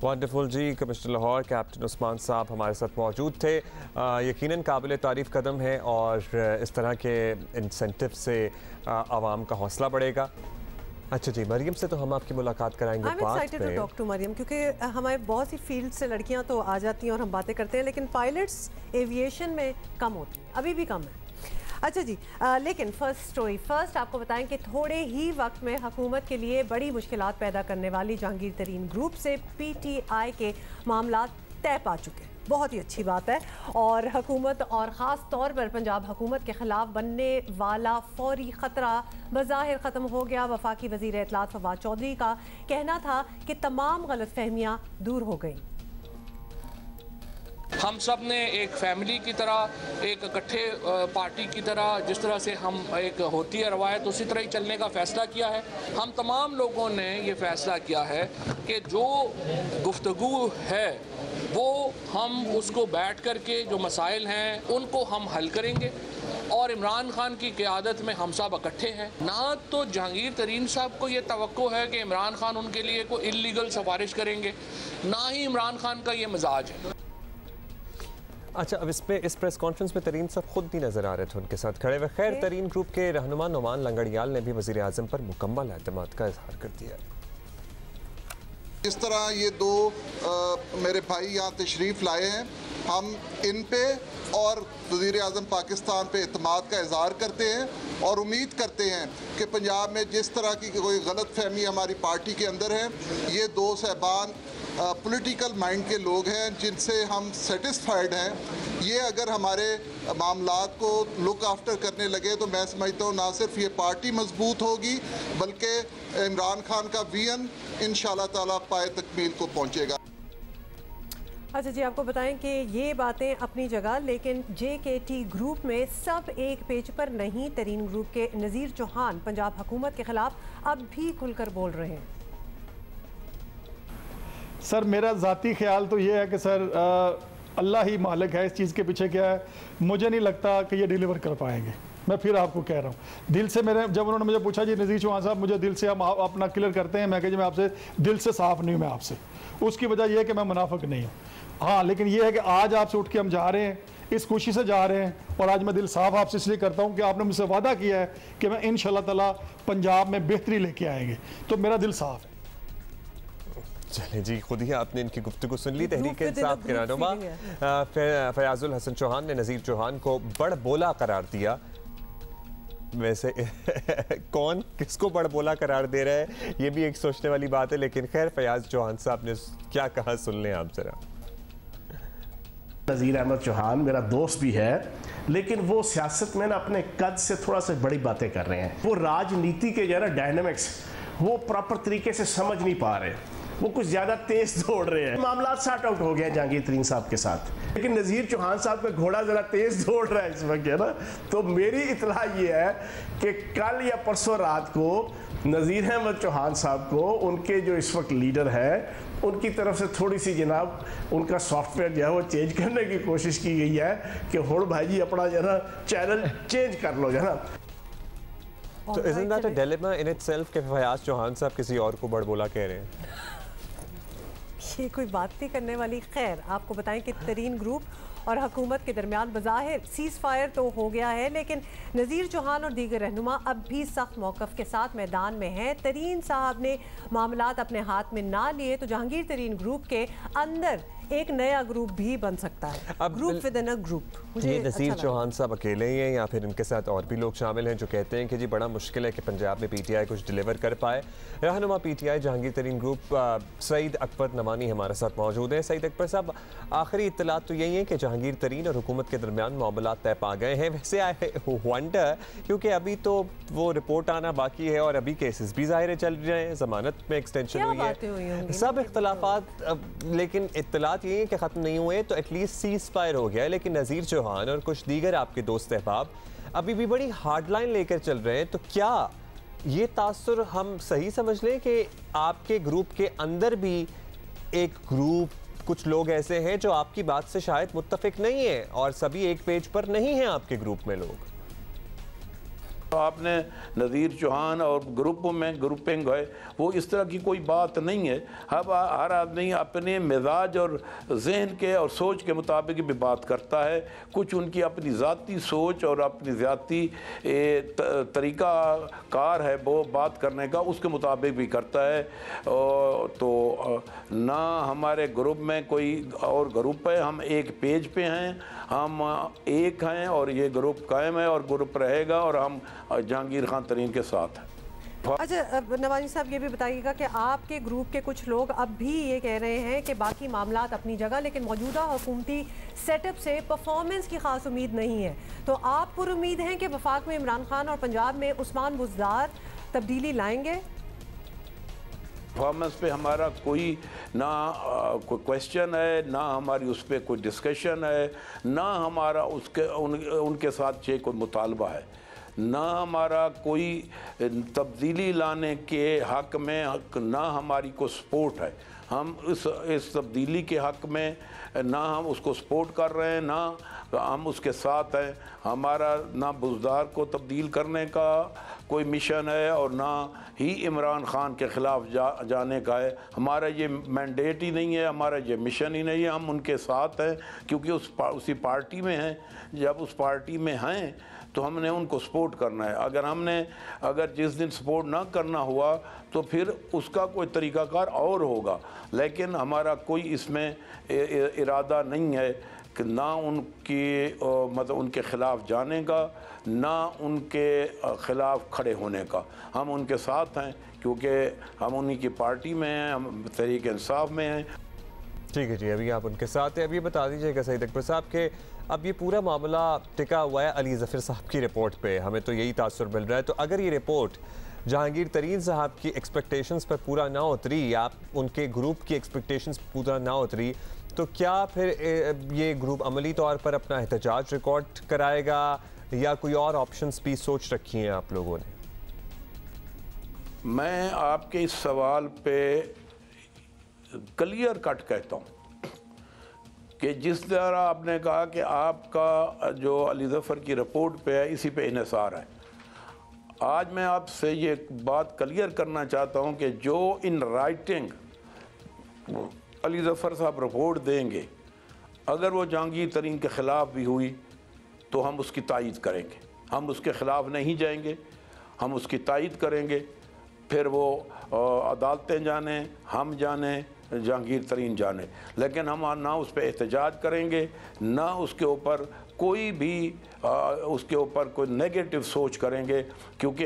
वंडरफुल जी। कमिश्नर लाहौर कैप्टन उस्मान साहब हमारे साथ मौजूद थे। यकीनन काबिल तारीफ़ कदम है और इस तरह के इंसेंटिव से आवाम का हौसला बढ़ेगा। अच्छा जी, मरियम से तो हम आपकी मुलाकात कराएंगे पार्ट में। टॉक टू मरियम, क्योंकि हमारे बहुत सी फील्ड से लड़कियां तो आ जाती हैं और हम बातें करते हैं, लेकिन पायलट्स एविएशन में कम होती हैं, अभी भी कम है। अच्छा जी, लेकिन फर्स्ट आपको बताएं कि थोड़े ही वक्त में हुकूमत के लिए बड़ी मुश्किलात पैदा करने वाली जहांगीर तरीन ग्रुप से PTI के मामला तय पा चुके हैं। बहुत ही अच्छी बात है। और हुकूमत और ख़ास तौर पर पंजाब हुकूमत के ख़िलाफ़ बनने वाला फौरी ख़तरा बज़ाहिर ख़त्म हो गया। वफाकी वज़ीर इत्तलात फवाद चौधरी का कहना था कि तमाम गलतफहमियाँ दूर हो गई। हम सब ने एक फैमिली की तरह, एक इकट्ठे पार्टी की तरह, जिस तरह से हम एक होती है रवायत, उसी तरह ही चलने का फ़ैसला किया है। हम तमाम लोगों ने ये फ़ैसला किया है कि जो गुफ्तगू है वो हम उसको बैठ कर के जो मसाइल हैं उनको हम हल करेंगे। और इमरान खान की क़यादत में हम सब इकट्ठे हैं। ना तो जहांगीर तरीन साहब को ये तवक्को है कि इमरान खान उनके लिए कोई इल्लीगल सिफारिश करेंगे, ना ही इमरान खान का ये मिजाज है। अच्छा, अब इस प्रेस कॉन्फ्रेंस में तरीन साहब खुद भी नजर आ रहे थे उनके साथ खड़े हुए। खैर, तरीन ग्रुप के रहनुमा नुमान लंगड़ियाल ने भी वज़ीर आज़म पर मुकम्मल एतमाद का इजहार कर दिया। जिस तरह ये दो मेरे भाई यहाँ तशरीफ़ लाए हैं, हम इन पे और वज़ीर आज़म पाकिस्तान पे एतमाद का इजहार करते हैं और उम्मीद करते हैं कि पंजाब में जिस तरह की कोई गलत फहमी हमारी पार्टी के अंदर है, ये दो साहबान पॉलिटिकल माइंड के लोग हैं जिनसे हम सेटिस्फाइड हैं। ये अगर हमारे मामलात को लुक आफ्टर करने लगे तो मैं समझता हूँ ना सिर्फ ये पार्टी मजबूत होगी बल्कि इमरान खान का विजन इंशाअल्लाह ताला पाए तकमील को पहुँचेगा। अच्छा जी, आपको बताएं कि ये बातें अपनी जगह, लेकिन JKT ग्रुप में सब एक पेज पर नहीं। तरीन ग्रुप के नज़ीर चौहान पंजाब हुकूमत के खिलाफ अब भी खुलकर बोल रहे हैं। सर, मेरा ज़ाती ख्याल तो ये है कि सर अल्लाह ही मालिक है, इस चीज़ के पीछे क्या है मुझे नहीं लगता कि ये डिलीवर कर पाएंगे। मैं फिर आपको कह रहा हूँ, दिल से मेरे जब उन्होंने मुझे पूछा जी नज़ीर चौहान साहब मुझे दिल से हम अपना क्लियर करते हैं, मैं कहा जी मैं आपसे दिल से साफ़ नहीं हूँ, मैं आपसे उसकी वजह यह है कि मैं मुनाफिक नहीं हूँ। हाँ, लेकिन ये है कि आज आपसे उठ के हम जा रहे हैं, इस खुशी से जा रहे हैं और आज मैं दिल साफ़ आपसे इसलिए करता हूँ कि आपने मुझसे वादा किया है कि मैं इंशाअल्लाह ताला पंजाब में बेहतरी लेके आएंगे, तो मेरा दिल साफ़ है। चले जी, खुद ही आपने इनकी गुफ्तगू सुन ली। तहरीक इंसाफ के रहनुमा फयाजुल हसन चौहान ने नज़ीर चौहान को बड़ बोला करार दिया। वैसे कौन किसको बड़ बोला करार दे रहा है ये भी एक सोचने वाली बात है, लेकिन खैर फयाज चौहान साहब ने क्या कहा सुन लें आप जरा। नज़ीर अहमद चौहान मेरा दोस्त भी है, लेकिन वो सियासत में ना अपने कद से थोड़ा सा बड़ी बातें कर रहे हैं। वो राजनीति के जो है ना डायनामिक्स वो प्रॉपर तरीके से समझ नहीं पा रहे, वो कुछ ज़्यादा तेज दौड़ रहे हैं। मामला सॉर्ट आउट हो गया जहांगीर तरीन साहब के साथ, लेकिन नज़ीर चौहान साहब का घोड़ा ज़रा तेज दौड़ रहा है इस वक्त, है ना। तो मेरी इतला ये है कि कल या परसों रात को नज़ीर अहमद चौहान साहब को उनके जो इस वक्त लीडर है उनकी तरफ से थोड़ी सी जनाब उनका सॉफ्टवेयर जो है वो चेंज करने की कोशिश की गई है कि हुण भाई जी अपना जो है ना चैनल चेंज कर लो, जो है ना। तो isn't that a dilemma in itself कि फयाज चौहान साहब किसी और को बड़ बोला कह रहे हैं? ये कोई बात नहीं करने वाली। खैर, आपको बताएं कि तरीन ग्रुप और हुकूमत के दरमियान बज़ाहिर सीज़ फायर तो हो गया है, लेकिन नज़ीर चौहान और दीगर रहनुमा अब भी सख्त मौक़िफ़ के साथ मैदान में हैं। तरीन साहब ने मामलात अपने हाथ में ना लिए तो जहांगीर तरीन ग्रुप के अंदर एक नया ग्रुप भी बन सकता है, group with in a group. ये नज़ीर चौहान साहब अकेले ही हैं या फिर इनके साथ और भी लोग शामिल हैं जो कहते हैं कि जी बड़ा मुश्किल है कि पंजाब में PTI कुछ डिलीवर कर पाए। रहनुमा PTI जहांगीर तरीन ग्रुप सईद अकबर नमानी हमारे साथ मौजूद हैं। सईद अकबर साहब, आखिरी इत्तलात तो यही है कि जहांगीर तरीन और हुकूमत के दरमियान मामलात तय पा गए हैं। वैसे आई वंडर, क्योंकि अभी तो वो रिपोर्ट आना बाकी है और अभी केसेस भी ज़ाहिर चल रहे हैं, ज़मानत में एक्सटेंशन हुई है, सब इख्तलाफात, लेकिन इत्तलात ये है कि ख़त्म नहीं हुए, तो एटलीस्ट सीज़ फायर हो गया है। लेकिन नज़ीर चौहान और कुछ दीगर आपके दोस्त अहबाब अभी भी बड़ी हार्ड लाइन लेकर चल रहे हैं, तो क्या ये तासुर हम सही समझ लें कि आपके ग्रुप के अंदर भी एक ग्रुप कुछ लोग ऐसे हैं जो आपकी बात से शायद मुत्तफिक नहीं है और सभी एक पेज पर नहीं हैं आपके ग्रुप में लोग? तो आपने नज़ीर चौहान और ग्रुपों में ग्रुपिंग है, वो इस तरह की कोई बात नहीं है। अब हर आदमी अपने मिजाज और जहन के और सोच के मुताबिक भी बात करता है। कुछ उनकी अपनी ज़ाती सोच और अपनी ज़ाती तरीका कार है वो बात करने का, उसके मुताबिक भी करता है। तो ना हमारे ग्रुप में कोई और ग्रुप है, हम एक पेज पे हैं, हम एक हैं और ये ग्रुप कायम है और ग्रुप रहेगा और हम जहांगीर खान तरीन के साथ हैं। अच्छा नवानी साहब, ये भी बताइएगा कि आपके ग्रुप के कुछ लोग अब भी ये कह रहे हैं कि बाकी मामलात अपनी जगह, लेकिन मौजूदा हुकूमती सेटअप से परफॉर्मेंस की खास उम्मीद नहीं है, तो आप पुर उम्मीद हैं कि वफाक में इमरान खान और पंजाब में उस्मान बुज़दार तब्दीली लाएंगे? परफॉर्मेंस पे हमारा कोई ना कोई क्वेश्चन है, ना हमारी उस पर कोई डिस्कशन है, ना हमारा उनके साथ कोई मुतालबा है, ना हमारा कोई तब्दीली लाने के हक़ में ना हमारी को सपोर्ट है। हम इस तब्दीली के हक़ में ना हम उसको सपोर्ट कर रहे हैं, ना हम उसके साथ हैं। हमारा ना बुज़दार को तब्दील करने का कोई मिशन है और ना ही इमरान खान के ख़िलाफ़ जाने का है। हमारा ये मैंडेट ही नहीं है, हमारा ये मिशन ही नहीं है। हम उनके साथ हैं क्योंकि उसी पार्टी में हैं। जब उस पार्टी में हैं तो हमने उनको सपोर्ट करना है। अगर जिस दिन सपोर्ट ना करना हुआ तो फिर उसका कोई तरीक़ाकार और होगा, लेकिन हमारा कोई इसमें इरादा नहीं है कि ना मतलब उनके ख़िलाफ़ जाने का, ना उनके ख़िलाफ़ खड़े होने का। हम उनके साथ हैं क्योंकि हम उन्हीं की पार्टी में हैं, हम तहरीक इंसाफ में हैं। ठीक है जी, अभी आप उनके साथ हैं। अभी बता दीजिएगा सईद अकबर साहब के अब ये पूरा मामला टिका हुआ है अली ज़फ़र साहब की रिपोर्ट पे, हमें तो यही तासुर मिल रहा है। तो अगर ये रिपोर्ट जहांगीर तरीन साहब की एक्सपेक्टेशंस पर पूरा ना उतरी या उनके ग्रुप की एक्सपेक्टेशंस पूरा ना उतरी, तो क्या फिर ये ग्रुप अमली तौर पर अपना एहतजाज रिकॉर्ड कराएगा या कोई और ऑप्शंस भी सोच रखी हैं आप लोगों ने? मैं आपके इस सवाल पे क्लियर कट कहता हूँ कि जिस तरह आपने कहा कि आपका जो अली ज़फ़र की रिपोर्ट पे है इसी पे इन्हिसार है, आज मैं आपसे ये बात क्लियर करना चाहता हूँ कि जो इन राइटिंग अली ज़फ़र साहब रिपोर्ट देंगे, अगर वो जहांगीर तरीन के ख़िलाफ़ भी हुई तो हम उसकी तायीद करेंगे। हम उसके ख़िलाफ़ नहीं जाएंगे, हम उसकी तायीद करेंगे। फिर वो अदालतें जाने, हम जाने, जहांगीर तरीन जाने, लेकिन हम ना उस पर एहतजाज करेंगे, ना उसके ऊपर कोई भी उसके ऊपर कोई नेगेटिव सोच करेंगे, क्योंकि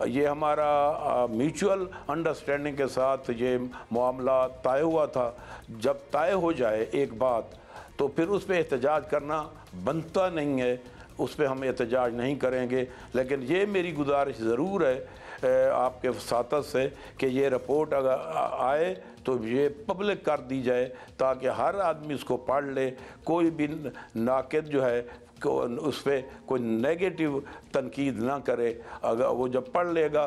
ये हमारा म्यूचुअल अंडरस्टैंडिंग के साथ ये मामला तय हुआ था। जब तय हो जाए एक बात तो फिर उस पर एहतजाज करना बनता नहीं है, उस पर हम एहतजाज नहीं करेंगे। लेकिन ये मेरी गुजारिश ज़रूर है आपके साथ से कि ये रिपोर्ट अगर आए तो ये पब्लिक कर दी जाए ताकि हर आदमी उसको पढ़ ले, कोई भी नाक़िद जो है उस पर कोई नेगेटिव तनकीद ना करे। अगर वो जब पढ़ लेगा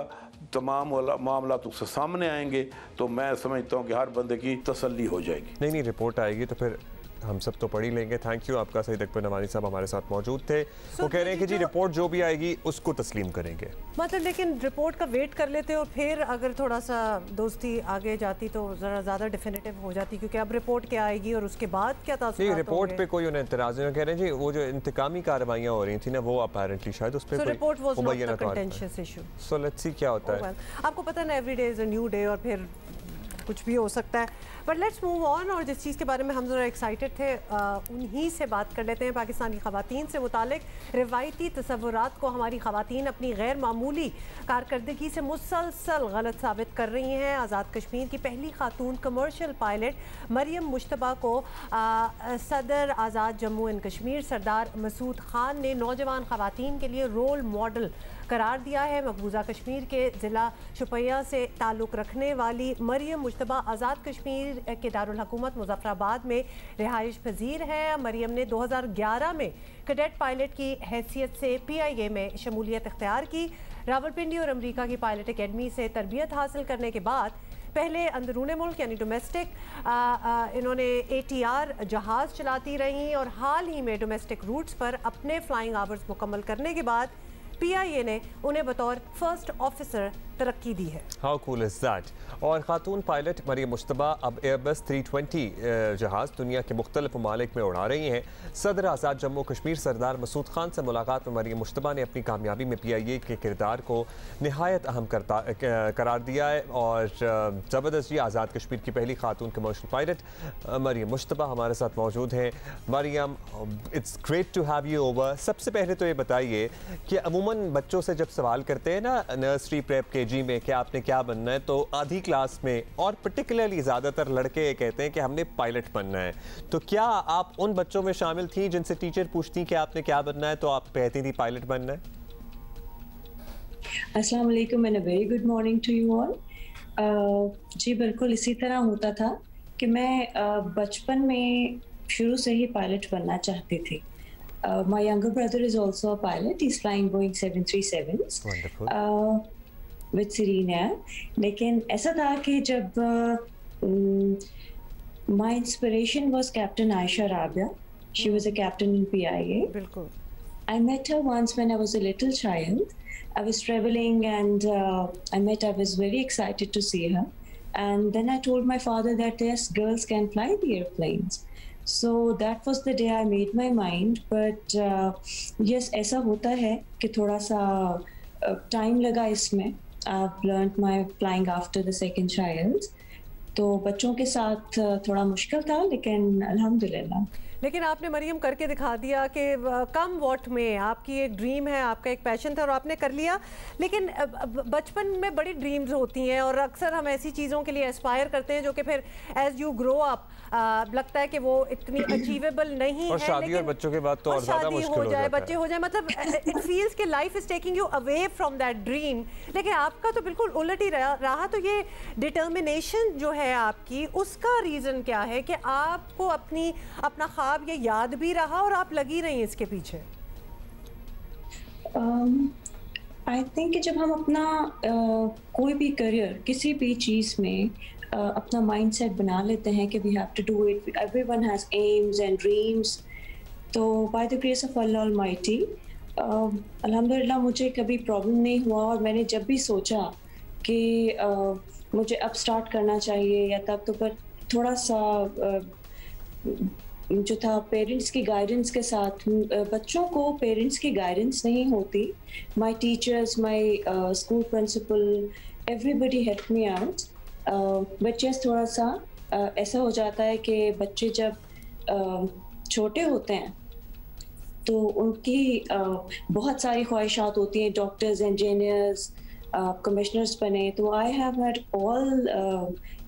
तमाम मामला उससे सामने आएंगे तो मैं समझता हूँ कि हर बंदे की तसल्ली हो जाएगी। नहीं रिपोर्ट आएगी तो फिर हम सब तो पढ़ ही लेंगे। थैंक यू आपका सईद अकबर नवानी साहब हमारे साथ मौजूद थे। वो कह रहे हैं कि जी रिपोर्ट जो भी आएगी उसको तस्लीम करेंगे। मतलब लेकिन रिपोर्ट का वेट कर लेते और फिर अगर थोड़ा सा दोस्ती आगे जाती तो ज़रा ज़्यादा डिफिनेटिव हो जाती, क्योंकि अब रिपोर्ट क्या आएगी और उसके बाद क्या तासुरात होंगे। रिपोर्ट पे कोई उन्हें एतराज़ नहीं। कह रहे हैं जी वो जो इंतकामी कार्रवाइयाँ हो रही थी ना, वो अपेरेंटली शायद उस पर report was not the contentious issue. So let's see क्या होता है। आपको पता है every day is a new day और फिर कुछ भी हो सकता है। बट लेट्स मूव ऑन, और जिस चीज़ के बारे में हम ज़रा एक्साइटेड थे उन्हीं से बात कर लेते हैं। पाकिस्तानी ख़वातीन से मुतालिक रिवायती तसव्वुरात को हमारी ख़वातीन अपनी गैर मामूली कारकर्दगी से मुसलसल गलत साबित कर रही हैं। आज़ाद कश्मीर की पहली खातून कमर्शियल पायलट मरियम मुश्तबा को सदर आज़ाद जम्मू एंड कश्मीर सरदार मसूद ख़ान ने नौजवान ख़वातीन के लिए रोल मॉडल करार दिया है। मकबूजा कश्मीर के ज़िला शुपैया से ताल्लुक़ रखने वाली मरियम मुश्तबा आज़ाद कश्मीर के दारुल हुकूमत मुज़फ़्फ़राबाद में रिहाइश पजीर है। मरियम ने 2011 में कैडेट पायलट की हैसियत से PIA में शमूलियत इख्तियार की। रावलपिंडी और अमरीका की पायलट अकेडमी से तरबियत हासिल करने के बाद पहले अंदरूनी मुल्क यानी डोमेस्टिक इन्होंने ATR जहाज़ चलाती रहीं और हाल ही में डोमेस्टिक रूट्स पर अपने फ्लाइंग आवर्स मुकम्मल करने के बाद PIA ने उन्हें बतौर फर्स्ट ऑफिसर तरक्की दी है। How cool is that. और खातून पायलट मरियम मुश्तबा अब एयरबस 320 जहाज़ दुनिया के मुख्तलिफ ममालिक में उड़ा रही हैं। सदर आज़ाद जम्मू कश्मीर सरदार मसूद खान से मुलाकात में मरियम मुश्तबा ने अपनी कामयाबी में PIA के किरदार को नहायत अहम करार दिया है। और ज़बरदस्त जी, आज़ाद कश्मीर की पहली खातून कमर्शियल पायलट मरियम मुश्तबा हमारे साथ मौजूद हैं। Mariam, it's great to have you over. सबसे पहले तो ये बताइए कि अमूमन बच्चों से जब सवाल करते हैं ना नर्सरी प्रेप KG में कि आपने क्या बनना है, तो आधी क्लास में और पर्टिकुलरली ज़्यादातर लड़के ये कहते हैं कि हमने पायलट बनना है। तो क्या आप उन बच्चों में शामिल थी जिनसे टीचर पूछती कि आपने क्या बनना है तो आप कहती थी पायलट बनना है? अस्सलाम वालेकुम and a very good morning to you all. जी बिल्कुल इसी तरह होता था कि मैं बचपन में शुरू से ही पायलट बनना चाहती थी। My younger brother is also a pilot. He's flying Boeing 737s. Wonderful. With Serene Air. लेकिन ऐसा था कि जब my inspiration was Captain Aisha Rabia. She was a captain in PIA. बिल्कुल। I met her once when I was a little child. I was traveling and I was very excited to see her. And then I told my father that yes, girls can fly the airplanes. So that was the day I made my mind. But yes, ऐसा होता है कि थोड़ा सा time लगा इसमें. I've learned my flying after the second child. तो बच्चों के साथ थोड़ा मुश्किल था, लेकिन अल्हम्दुलिल्लाह। लेकिन आपने मरियम करके दिखा दिया कि कम वॉट में आपकी एक ड्रीम है, आपका एक पैशन था और आपने कर लिया। लेकिन बचपन में बड़ी ड्रीम्स होती हैं और अक्सर हम ऐसी चीज़ों के लिए एस्पायर करते हैं जो कि फिर एज यू ग्रो अप लगता है कि वो इतनी अचीवेबल नहीं और है। शादी और बच्चों के बाद तो और ज़्यादा मुश्किल हो जाए, बच्चे हो जाए, मतलब इट फील्स कि life is taking you away from that dream. लेकिन आपका तो बिल्कुल उलट ही रहा। तो ये डिटर्मिनेशन जो है आपकी, उसका रीज़न क्या है कि आपको अपना ख्वाब ये याद भी रहा और आप लगी रही इसके पीछे? आई थिंक कि जब हम अपना कोई भी करियर किसी भी चीज़ में अपना माइंडसेट बना लेते हैं कि we have to do it, everyone has aims and dreams, तो by the grace of Allah Almighty अल्हम्दुलिल्लाह मुझे कभी प्रॉब्लम नहीं हुआ। और मैंने जब भी सोचा कि मुझे अब स्टार्ट करना चाहिए या तब, तो पर थोड़ा सा जो था पेरेंट्स की गाइडेंस के साथ, बच्चों को पेरेंट्स की गाइडेंस नहीं होती। My teachers, my school principal, everybody help me out. बच्चे थोड़ा सा ऐसा हो जाता है कि बच्चे जब छोटे होते हैं तो उनकी बहुत सारी ख्वाहिशात होती हैं, डॉक्टर्स, इंजीनियर्स, कमिश्नर्स बने। तो I have had all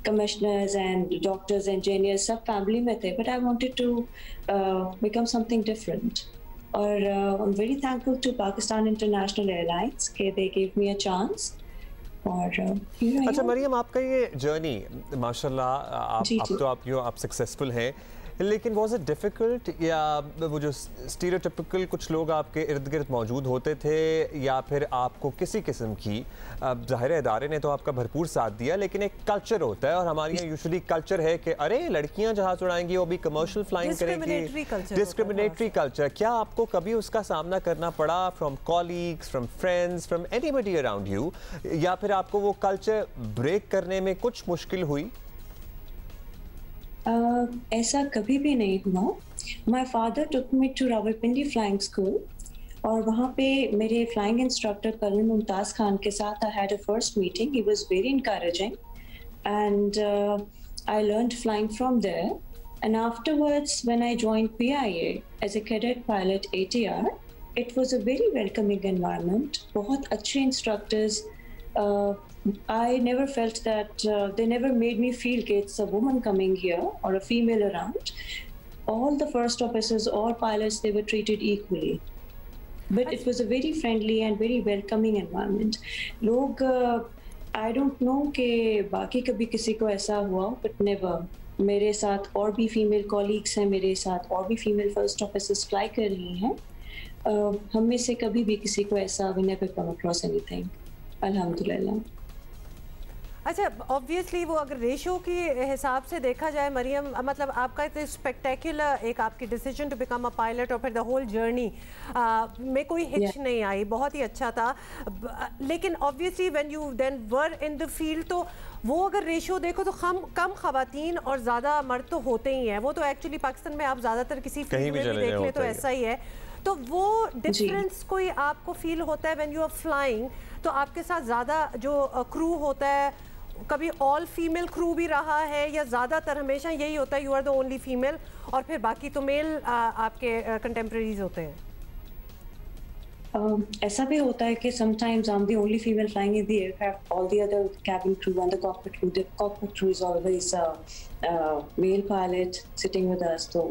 commissioners and doctors, engineers, सब फैमिली में थे, but I wanted to become something different. और I'm very thankful to Pakistan International Airlines कि they gave me a chance. और अच्छा मरियम, आपका ये जर्नी माशाल्लाह आप सक्सेसफुल हैं, लेकिन वॉज इट डिफ़िकल्ट, या वो जो स्टीरियोटिपिकल कुछ लोग आपके इर्द गिर्द मौजूद होते थे, या फिर आपको किसी किस्म की, ज़ाहिर इदारे ने तो आपका भरपूर साथ दिया, लेकिन एक कल्चर होता है और हमारे यहाँ यूजुअली कल्चर है कि अरे लड़कियाँ जहाज़ उड़ाएंगी, वो भी कमर्शियल फ्लाइंग करेंगी, डिस्क्रिमिनेटरी कल्चर। क्या आपको कभी उसका सामना करना पड़ा from colleagues, from friends, from anybody around you, या फिर आपको वो कल्चर ब्रेक करने में कुछ मुश्किल हुई? ऐसा कभी भी नहीं हुआ। My father took me to Rawalpindi flying school, और वहाँ पे मेरे flying instructor colonel Mumtaz Khan के साथ I had a first meeting. He was very encouraging and I learned flying from there. And afterwards when I joined PIA as a cadet pilot ATR, it was a very welcoming environment. बहुत अच्छे instructors. I never felt that they never made me feel that it's a woman coming here or a female around. All the first officers, all pilots, they were treated equally. But it was a very friendly and very welcoming environment. लोग I don't know कि बाकी कभी किसी को ऐसा हुआ, but never. मेरे साथ और भी फीमेल कॉलीग्स हैं, मेरे साथ और भी फीमेल फर्स्ट ऑफिसर्स फ्लाई कर रही हैं। हम में से कभी भी किसी को ऐसा we never come across anything. अल्हम्दुलिल्लाह। अच्छा, ऑब्वियसली वो अगर रेशो के हिसाब से देखा जाए मरियम, मतलब आपका इतना स्पेक्टेकुलर एक आपकी decision to become a pilot और फिर द होल जर्नी में कोई हिच नहीं आई, बहुत ही अच्छा था। लेकिन obviously when you then were in the field, तो वो अगर रेशो देखो तो कम खवातीन और ज़्यादा मर्द तो होते ही हैं। वो तो एक्चुअली पाकिस्तान में आप ज़्यादातर किसी फील्ड में भी देख ले तो ऐसा ही है। तो वो डिफरेंस कोई आपको फील होता है व्हेन यू आर फ्लाइंग? तो आपके साथ ज़्यादा जो क्रू होता है, कभी ऑल फीमेल क्रू भी रहा है या ज़्यादातर हमेशा यही होता है you are the only female और फिर बाकी तो मेल आपके कंटेम्प्रेरीज होते हैं? ऐसा भी होता है कि sometimes I'm the only female flying in the aircraft. All the other cabin crew and the cockpit crew is always male pilot sitting with us. तो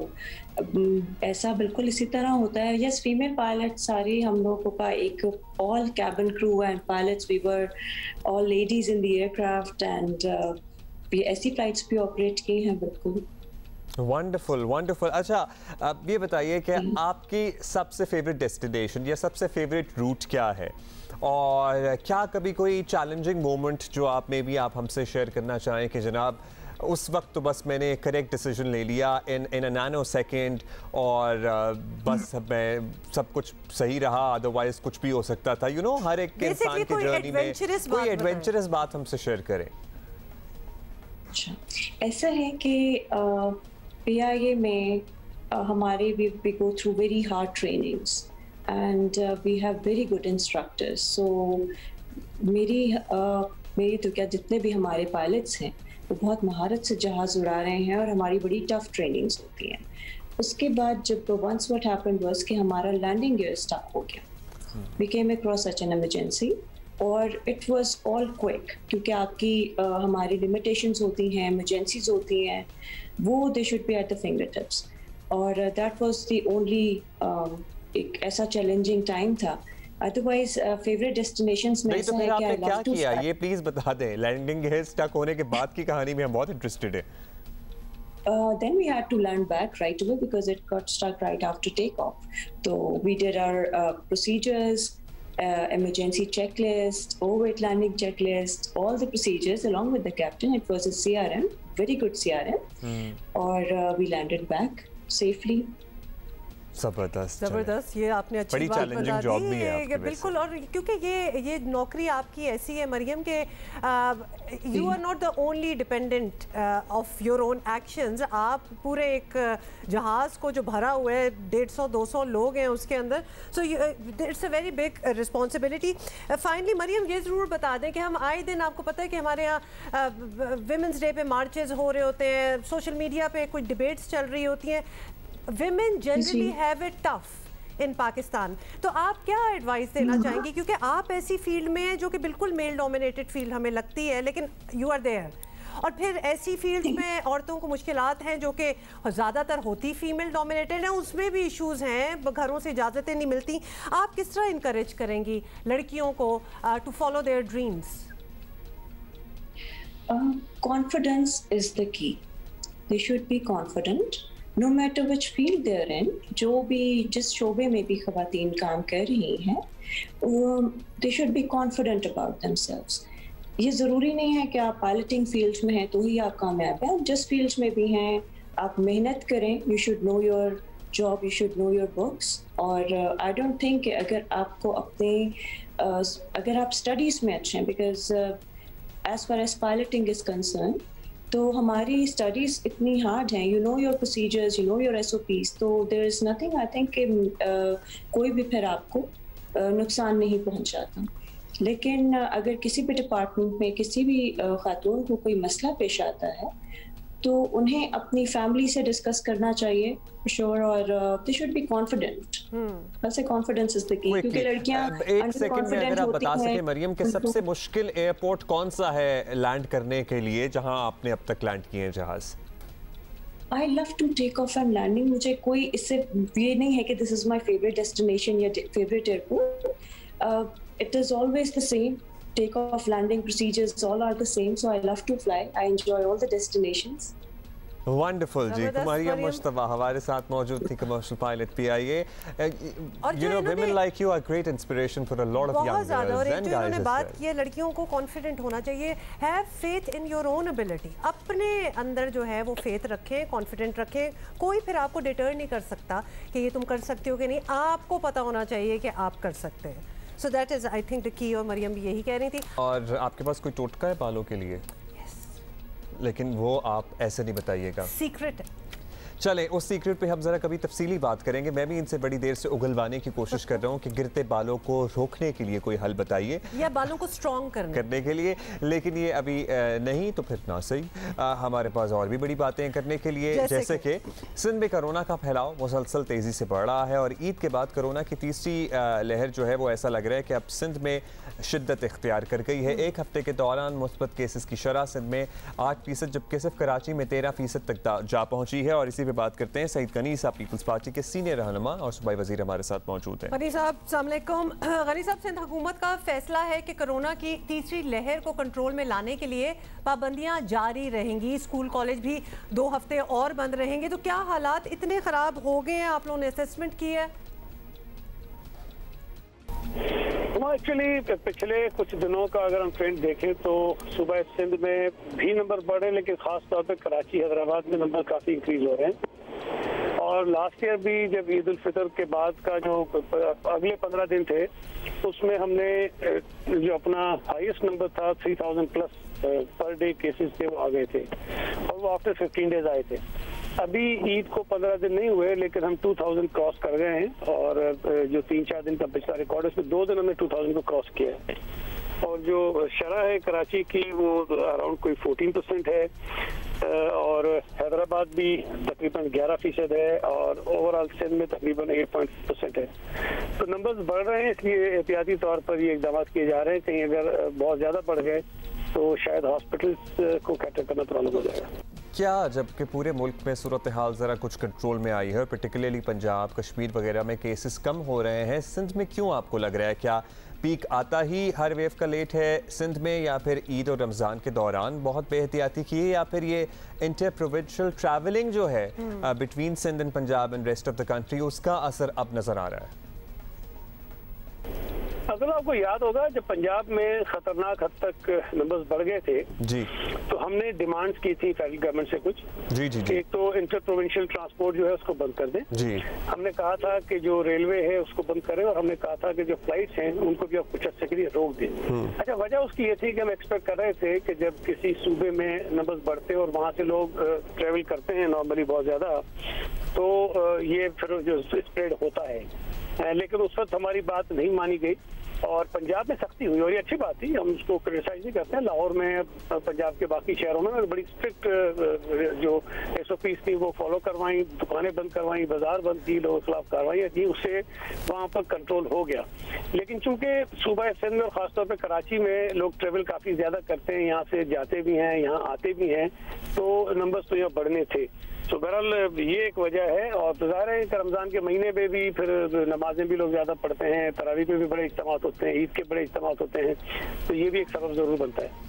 ऐसा बिल्कुल इसी तरह होता है. Yes, female pilots सारी हम लोगों का एक all cabin crew and pilots, we were all ladies in the aircraft and ऐसी flights भी operate की हैं बिल्कुल. Wonderful wonderful. अच्छा, अब ये बताइए कि आपकी सबसे फेवरेट डेस्टिनेशन या सबसे फेवरेट रूट क्या है, और क्या कभी कोई चैलेंजिंग मोमेंट जो आप में भी आप हमसे शेयर करना चाहें कि जनाब उस वक्त तो बस मैंने करेक्ट डिसीजन ले लिया इन अ नैनो सेकेंड और बस मैं सब कुछ सही रहा, अदरवाइज कुछ भी हो सकता था। यू नो, हर एक इंसान की जर्नी में कोई एडवेंचरस बात हमसे शेयर करें। अच्छा, ऐसा है कि PIA में हमारे we go through very hard trainings and we have very good instructors. So मेरी तो क्या जितने भी हमारे पायलट्स हैं वो बहुत महारत से जहाज़ उड़ा रहे हैं और हमारी बड़ी टफ ट्रेनिंग्स होती हैं। उसके बाद जब once what happened was कि हमारा लैंडिंग गियर स्टक हो गया। We came across such an emergency और it was all quick क्योंकि आपकी हमारी लिमिटेशंस होती हैं, emergencies होती हैं, वो they should be at the fingertips और that was the only एक ऐसा challenging time था। Otherwise favorite destinations में ऐसा है कि आपने क्या किया ये प्लीज बता दें। लैंडिंग गियर स्टक होने के बाद की कहानी में हम बहुत इंटरेस्टेड हैं। Then we had to land back right away because it got stuck right after takeoff. So we did our procedures, emergency checklist, overweight landing checklist, all the procedures along with the captain. It was a CRM, very good CRM, or we landed back safely. जबरदस्त, ये आपने अच्छी बात बता दी बिल्कुल। और क्योंकि ये नौकरी आपकी ऐसी है मरियम के you are not the only dependent of your own actions. आप पूरे एक जहाज़ को जो भरा हुआ है 150-200 लोग हैं उसके अंदर, so it's a very big responsibility. Finally Mariam ये ज़रूर बता दें कि हम आए दिन, आपको पता है कि हमारे यहाँ विमेंस डे पे मार्चेस हो रहे होते हैं, सोशल मीडिया पे कुछ डिबेट्स चल रही होती हैं। Women generally have it tough in Pakistan. तो आप क्या एडवाइस देना चाहेंगी, क्योंकि आप ऐसी फील्ड में हैं जो कि बिल्कुल मेल डोमिनेटेड फील्ड हमें लगती है, लेकिन यू आर देयर, और फिर ऐसी फील्ड में औरतों को मुश्किलात हैं जो कि ज़्यादातर होती फीमेल डोमिनेटेड हैं, उसमें भी इश्यूज हैं, घरों से इजाज़तें नहीं मिलती। आप किस तरह इनकरेज करेंगी लड़कियों को to follow their dreams? Confidence is the key. They should be confident. No matter which field they are in, जो भी जिस शोबे में भी ख़वातीन काम कर रही हैं, they should be confident about themselves. ये ज़रूरी नहीं है कि आप पायलटिंग फील्ड में हैं तो ही आप कामयाब हैं। जिस फील्ड में भी हैं आप मेहनत करें। You should know your job, you should know your books. और I don't think कि अगर आपको अपने अगर आप स्टडीज़ में अच्छे हैं, because as far as piloting is concerned, तो हमारी स्टडीज़ इतनी हार्ड हैं, you know your procedures, you know your SOPs, तो there is nothing, I think कि कोई भी फिर आपको नुकसान नहीं पहुंचाता। लेकिन अगर किसी भी डिपार्टमेंट में किसी भी खातून को कोई मसला पेश आता है तो उन्हें अपनी फैमिली से डिस्कस करना चाहिए श्योर, और दे शुड बी कॉन्फिडेंट। वैसे कॉन्फिडेंस इज द की, क्योंकि लड़कियां एक सेकंड में अगर आप बता सकें मरियम के सबसे मुश्किल एयरपोर्ट कौन सा है लैंड करने के लिए जहां आपने अब तक लैंड किए हैं जहाज? I love to take off and landing. मुझे कोई इससे ये नहीं है कि this is my favorite destination या favorite airport. It is always the same. Takeoff, landing procedures all are the same. So I love to fly. I enjoy all the destinations. Wonderful जी। कुमारिया मुश्तबा हमारे साथ मौजूद थी, commercial pilot PIA। You know women like you are great inspiration for a lot of young girls और and guys as बात well। की है लड़कियों को कॉन्फिडेंट होना चाहिए, have faith in your own ability, अपने अंदर जो है वो फेथ रखें, कॉन्फिडेंट रखें। कोई फिर आपको डिटर नहीं कर सकता कि ये तुम कर सकते हो कि नहीं, आपको पता होना चाहिए कि आप कर सकते हैं। So that is I think the key, और मरियम भी यही कह रही थी। और आपके पास कोई टोटका है बालों के लिए? लेकिन वो आप ऐसे नहीं बताइएगा, सीक्रेट है। चले उस सीक्रेट पे हम जरा कभी तफसीली बात करेंगे। मैं भी इनसे बड़ी देर से उगलवाने की कोशिश कर रहा हूँ कि गिरते बालों को रोकने के लिए कोई हल बताइए, या बालों को स्ट्रॉन्ग करने के लिए, लेकिन ये अभी नहीं तो फिर ना सही। हमारे पास और भी बड़ी बातें करने के लिए, जैसे कि सिंध में कोरोना का फैलाव मुसलसल तेज़ी से बढ़ रहा है और ईद के बाद कोरोना की तीसरी लहर जो है वो ऐसा लग रहा है कि अब सिंध में शिद्दत इख्तियार कर गई है। एक हफ्ते के दौरान मुस्बत केसेस की शरह सिंध में 8%, जबकि सिर्फ कराची में 13% तक जा पहुंची है। और इसी पे बात करते हैं सईद गनी साहब, पीपल्स पार्टी के सीनियर रहनुमा और सूबाई वजीर हमारे साथ मौजूद हैं। गनी साहब अस्सलाम वालेकुम। गनी साहब, सिंध हुकूमत का फैसला है कि कोरोना की तीसरी लहर को कंट्रोल में लाने के लिए पाबंदियां जारी रहेंगी, स्कूल कॉलेज भी 2 हफ्ते और बंद रहेंगे। तो क्या हालात इतने खराब हो गए हैं, आप लोगों ने असेसमेंट की है? एक्चुअली पिछले कुछ दिनों का अगर हम ट्रेंड देखें तो सुबह सिंध में भी नंबर बढ़े हैं, लेकिन खास तौर पे कराची, हैदराबाद में नंबर काफ़ी इंक्रीज हो रहे हैं। और लास्ट ईयर भी जब ईद उल फितर के बाद का जो अगले 15 दिन थे उसमें हमने जो अपना हाईएस्ट नंबर था 3000 प्लस पर डे केसेस थे वो आ गए थे, और वो आफ्टर 15 डेज आए थे। अभी ईद को 15 दिन नहीं हुए लेकिन हम 2000 क्रॉस कर गए हैं, और जो 3-4 दिन का पिछला रिकॉर्ड है उसमें 2 दिन हमने 2000 को क्रॉस किया है। और जो शरह है कराची की वो अराउंड कोई 14% है, और हैदराबाद भी तकरीबन 11% है, और ओवरऑल सिंध में तकरीबन 8% है। तो नंबर्स बढ़ रहे हैं, इसलिए एहतियाती तौर पर ये इकदाम किए जा रहे हैं। कहीं अगर बहुत ज़्यादा बढ़ गए तो शायद हॉस्पिटल्स को कैटर करना प्रॉब्लम हो जाएगा। क्या जबकि पूरे मुल्क में सूरत हाल ज़रा कुछ कंट्रोल में आई है और पर्टिकुलरली पंजाब, कश्मीर वगैरह में केसेस कम हो रहे हैं, सिंध में क्यों आपको लग रहा है? क्या पीक आता ही हर वेव का लेट है सिंध में, या फिर ईद और रमज़ान के दौरान बहुत बेहतियाती की है, या फिर ये इंटर प्रोविंशियल ट्रैवलिंग जो है between Sindh and Punjab and rest of the country, उसका असर अब नज़र आ रहा है? अगर आपको याद होगा जब पंजाब में खतरनाक हद तक नंबर्स बढ़ गए थे जी, तो हमने डिमांड्स की थी फेडरल गवर्नमेंट से कुछ जी। एक तो इंटर प्रोविंशियल ट्रांसपोर्ट जो है उसको बंद कर दें जी। हमने कहा था कि जो रेलवे है उसको बंद करें, और हमने कहा था कि जो फ्लाइट्स हैं उनको भी आप कुछ अर्से के लिए रोक दें। अच्छा, वजह उसकी ये थी कि हम एक्सपेक्ट कर रहे थे कि जब किसी सूबे में नंबर्स बढ़ते और वहाँ से लोग ट्रेवल करते हैं नॉर्मली बहुत ज़्यादा, तो ये फिर जो स्प्रेड होता है, लेकिन उस वक्त हमारी बात नहीं मानी गई और पंजाब में सख्ती हुई, और ये अच्छी बात थी, हम उसको क्रिटिसाइज नहीं करते हैं। लाहौर में, पंजाब के बाकी शहरों में बड़ी स्ट्रिक्ट जो SOPs थी वो फॉलो करवाई, दुकानें बंद करवाई, बाजार बंद की, लोगों के खिलाफ कार्रवाई की, उससे वहाँ पर कंट्रोल हो गया। लेकिन चूंकि सूबा सिंध में और खासतौर पर कराची में लोग ट्रेवल काफ़ी ज़्यादा करते हैं, यहाँ से जाते भी हैं, यहाँ आते भी हैं, तो नंबर्स तो यहाँ बढ़ने थे। तो बहरहाल ये एक वजह है, और ज़ाहिर है कि रमज़ान के महीने में भी फिर नमाजें भी लोग ज़्यादा पढ़ते हैं, तरावी पे भी बड़े इज्तिमात होते हैं, ईद के बड़े इज्तिमात होते हैं, तो ये भी एक सबब ज़रूर बनता है।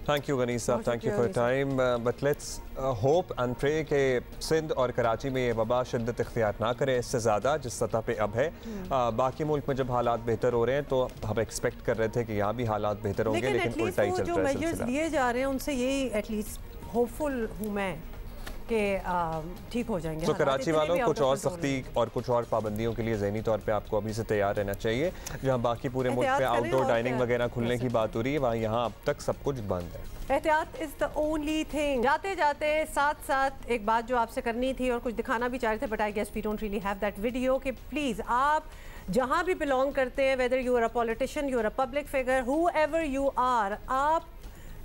थैंक यू गनी साहब, thank you for time, but let's hope and pray कि सिंध और कराची में ये वबा शिद्दत इख्तियार ना करे इससे ज़्यादा जिस सतह पे अब है। बाकी मुल्क में जब हालात बेहतर हो रहे हैं तो हम एक्सपेक्ट कर रहे थे कि यहाँ भी हालात बेहतर होंगे, लेकिन उल्टा ही चल रहा है। जो मेजर्स लिए जा रहे हैं उनसे यही एटलीस्ट होपफुल हूँ मैं कि ठीक हो जाएंगे। तो कराची वालों कुछ और सख्ती और कुछ और पाबंदियों के लिए ज़हनी तौर पे आपको अभी से तैयार रहना चाहिए। जहाँ बाकी पूरे मुल्क में आउटडोर डाइनिंग वगैरह खुलने की बात हो रही है, वहाँ यहाँ अब तक सब कुछ बंद है। एहतियात इज द ओनली थिंग। जाते जाते साथ साथ एक बात जो आपसे करनी थी और कुछ दिखाना भी चाह रहे थे, but I guess we don't really have that video, कि प्लीज़ आप जहाँ भी बिलोंग करते हैं, whether you are a politician, you are a public figure, whoever you are, आप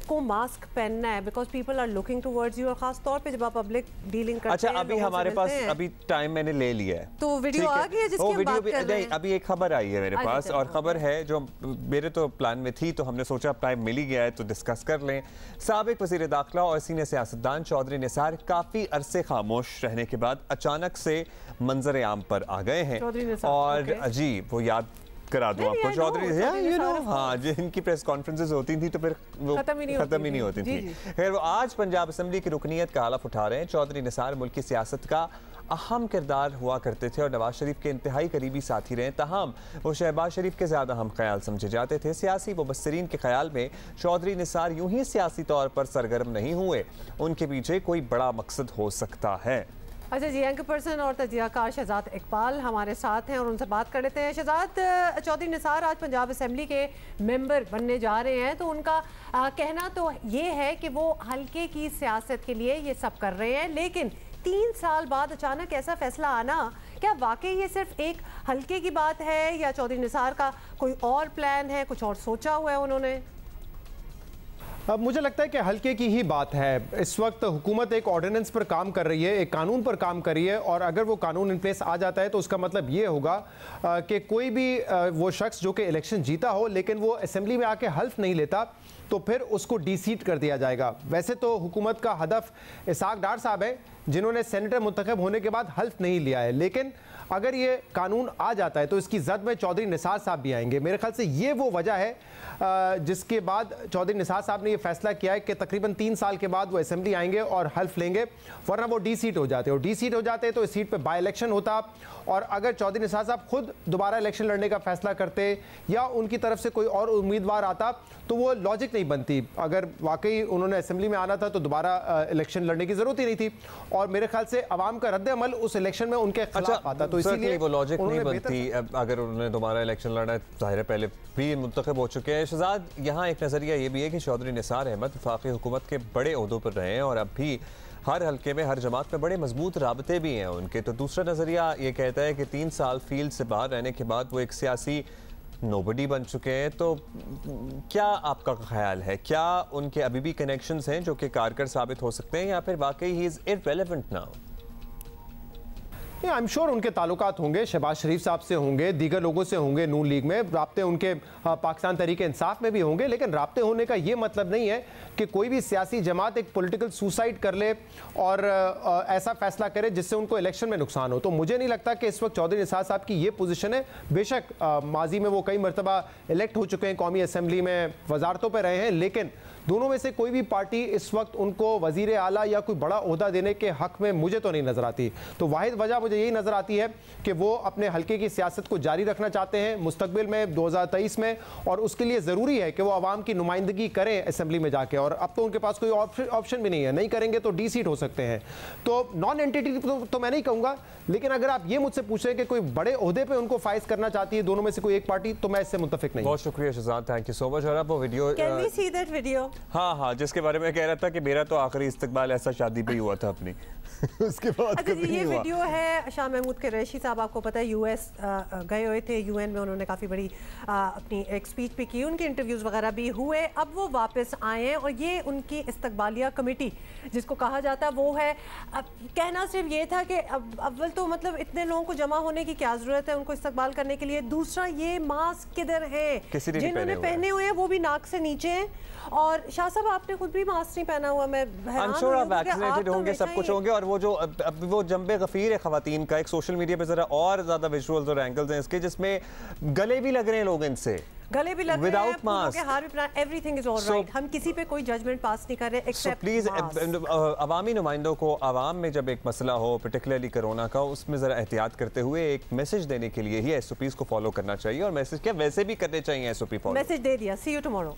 को मास्क पहनना है, because people are looking towards you, और खास तौर पे जब आप पब्लिक डीलिंग करते अच्छा, हैं। अभी हमारे पास अभी टाइम मैंने ले लिया है, तो वीडियो आ गई है जिसकी हम बात कर रहे हैं। अभी एक खबर आई है मेरे पास, और खबर है जो मेरे तो प्लान में थी, तो हमने सोचा टाइम मिल ही गया है तो डिस्कस कर लें। साबिक वज़ीर दाखिला और सीनियर सियासतदान चौधरी निसार काफ़ी अरसे खामोश रहने के बाद अचानक से मंजर आम पर आ गए हैं, और जी वो याद करा दूं आपको। चौधरी हाँ, जिनकी प्रेस कॉन्फ्रेंसेस होती थी तो फिर वो खत्म ही नहीं होती थी। खैर, वो आज पंजाब असेंबली की रुकनीत का हलफ उठा रहे हैं। चौधरी निसार मुल्क की सियासत का अहम किरदार हुआ करते थे और नवाज शरीफ के इंतहाई करीबी साथी रहे। तहम वो शहबाज शरीफ के ज़्यादा हम ख्याल समझे जाते थे। सियासी मुबस्सिरीन के ख्याल में चौधरी निसार यूं ही सियासी तौर पर सरगर्म नहीं हुए, उनके पीछे कोई बड़ा मकसद हो सकता है। अच्छा जी, एंकर पर्सन और तजियाकार शहजाद इकबाल हमारे साथ हैं और उनसे बात कर लेते हैं। शहजाद, चौधरी निसार आज पंजाब असेंबली के मेंबर बनने जा रहे हैं, तो उनका कहना तो ये है कि वो हल्के की सियासत के लिए ये सब कर रहे हैं, लेकिन 3 साल बाद अचानक ऐसा फैसला आना, क्या वाकई ये सिर्फ एक हल्के की बात है या चौधरी निसार का कोई और प्लान है, कुछ और सोचा हुआ है उन्होंने? अब मुझे लगता है कि हल्के की ही बात है। इस वक्त हुकूमत एक ऑर्डिनेंस पर काम कर रही है, एक कानून पर काम कर रही है, और अगर वो कानून इन प्लेस आ जाता है तो उसका मतलब ये होगा कि कोई भी वो शख्स जो कि इलेक्शन जीता हो लेकिन वो असेंबली में आके हल्फ नहीं लेता तो फिर उसको डीसीट कर दिया जाएगा। वैसे तो हुकूमत का हदफ इसाक डार साहब है जिन्होंने सेनेटर मुंतखब होने के बाद हल्फ नहीं लिया है, लेकिन अगर ये कानून आ जाता है तो इसकी जद में चौधरी निसार साहब भी आएंगे। मेरे ख्याल से ये वो वजह है जिसके बाद चौधरी निसार साहब ने ये फैसला किया है कि तकरीबन 3 साल के बाद वो असेंबली आएंगे और हल्फ लेंगे, वरना वो डीसीट हो जाते, और डीसीट हो जाते तो इस सीट पे बाई इलेक्शन होता, और अगर चौधरी निसार साहब खुद दोबारा इलेक्शन लड़ने का फैसला करते या उनकी तरफ से कोई और उम्मीदवार आता तो वो लॉजिक नहीं बनती। अगर वाकई उन्होंने असेंबली में आना था तो दोबारा इलेक्शन लड़ने की जरूरत ही नहीं थी, और मेरे ख्याल से अवाम का रद्द अमल उस इलेक्शन में उनके खिलाफ आता, तो इसीलिए वो लॉजिक नहीं बनती। अगर उन्होंने दोबारा इलेक्शन लड़ना है, जाहिर है पहले भी मुंतखब हो चुके हैं। शहजाद, यहाँ एक नजरिया ये भी है कि चौधरी निसार अहमद वफाकी हुकूमत के बड़े ओहदों पर रहे हैं और अब भी हर हल्के में हर जमात में बड़े मजबूत राबते भी हैं उनके। तो दूसरा नजरिया ये कहता है कि 3 साल फील्ड से बाहर रहने के बाद वो एक सियासी नोबडी बन चुके हैं। तो क्या आपका ख्याल है, क्या उनके अभी भी कनेक्शंस हैं जो कि कारगर साबित हो सकते हैं, या फिर वाकई he is irrelevant now? I am sure उनके ताल्लुकात होंगे, शहबाज शरीफ साहब से होंगे, दीगर लोगों से होंगे, नून लीग में राब्ते उनके पाकिस्तान तहरीक इंसाफ में भी होंगे, लेकिन राब्ते होने का ये मतलब नहीं है कि कोई भी सियासी जमात एक पॉलिटिकल सुसाइड कर ले और ऐसा फैसला करे जिससे उनको इलेक्शन में नुकसान हो। तो मुझे नहीं लगता कि इस वक्त चौधरी निसार साहब की ये पोजीशन है। बेशक माजी में वो कई मरतबा इलेक्ट हो चुके हैं, कौमी असम्बली में वजारतों पर रहे हैं, लेकिन दोनों में से कोई भी पार्टी इस वक्त उनको वजीर आला या कोई बड़ा ओहदा देने के हक में मुझे तो नहीं नजर आती। तो वाहिद वजह मुझे यही नजर आती है कि वो अपने हल्के की सियासत को जारी रखना चाहते हैं मुस्तकबिल में 2023 में, और उसके लिए ज़रूरी है कि वो आवाम की नुमाइंदगी करें असेंबली में जाके, और अब तो उनके पास कोई ऑप्शन भी नहीं है, नहीं करेंगे तो डी सीट हो सकते हैं। तो नॉन एंटिटी तो मैं नहीं कहूँगा, लेकिन अगर आप ये मुझसे पूछें कि कोई बड़े ओहदे पर उनको फाइज करना चाहती है दोनों में से कोई एक पार्टी, तो मैं इससे मुत्तफिक नहीं। बहुत शुक्रिया Shahzad, thank you so much. और अब वो वीडियो हाँ, जिसके बारे में कह रहा था कि मेरा तो आखिरी इस्तकबाल ऐसा शादी पे ही हुआ था अपनी उसके बाद अच्छा जी, ये वीडियो है शाह महमूद कुरैशी साहब, आपको पता है यूएस गए हुए थे, यूएन में उन्होंने काफ़ी बड़ी अपनी एक स्पीच भी की, उनके इंटरव्यूज़ वगैरह भी हुए, अब वो वापस आए हैं और ये उनकी इस्तकबालिया कमेटी जिसको कहा जाता है वो है। कहना सिर्फ ये था कि अव्वल तो मतलब इतने लोगों को जमा होने की क्या ज़रूरत है उनको इस्तकबाल करने के लिए, दूसरा ये मास्क किधर है जिन्होंने पहने हुए हैं वो भी नाक से नीचे, और शाह साहब आपने खुद भी मास्क नहीं पहना हुआ, मैं वैक्सीनेटेड होंगे, सब कुछ होंगे, और वो जो अब वो जंबे गफीर है खवातीन का, एक सोशल मीडिया पे जरा और ज्यादा विजुअल्स और एंगल्स हैं इसके जिसमें गले भी लग रहे हैं लोग, इनसे गले भी लग रहे हैं, हार भी, एवरीथिंग इज ऑलराइट। हम किसी पे कोई जजमेंट पास नहीं कर रहे एक्सेप्ट प्लीज अवामी नुमाइंदों को आवाम में जब एक मसला हो पर्टिकुलरली कोरोना का, उसमें जरा एहतियात करते हुए एक मैसेज देने के लिए ही एसओपीज को फॉलो करना चाहिए, और मैसेज क्या वैसे भी करने चाहिए एसओपी फॉलो। मैसेज दे दिया, सी यू टुमारो।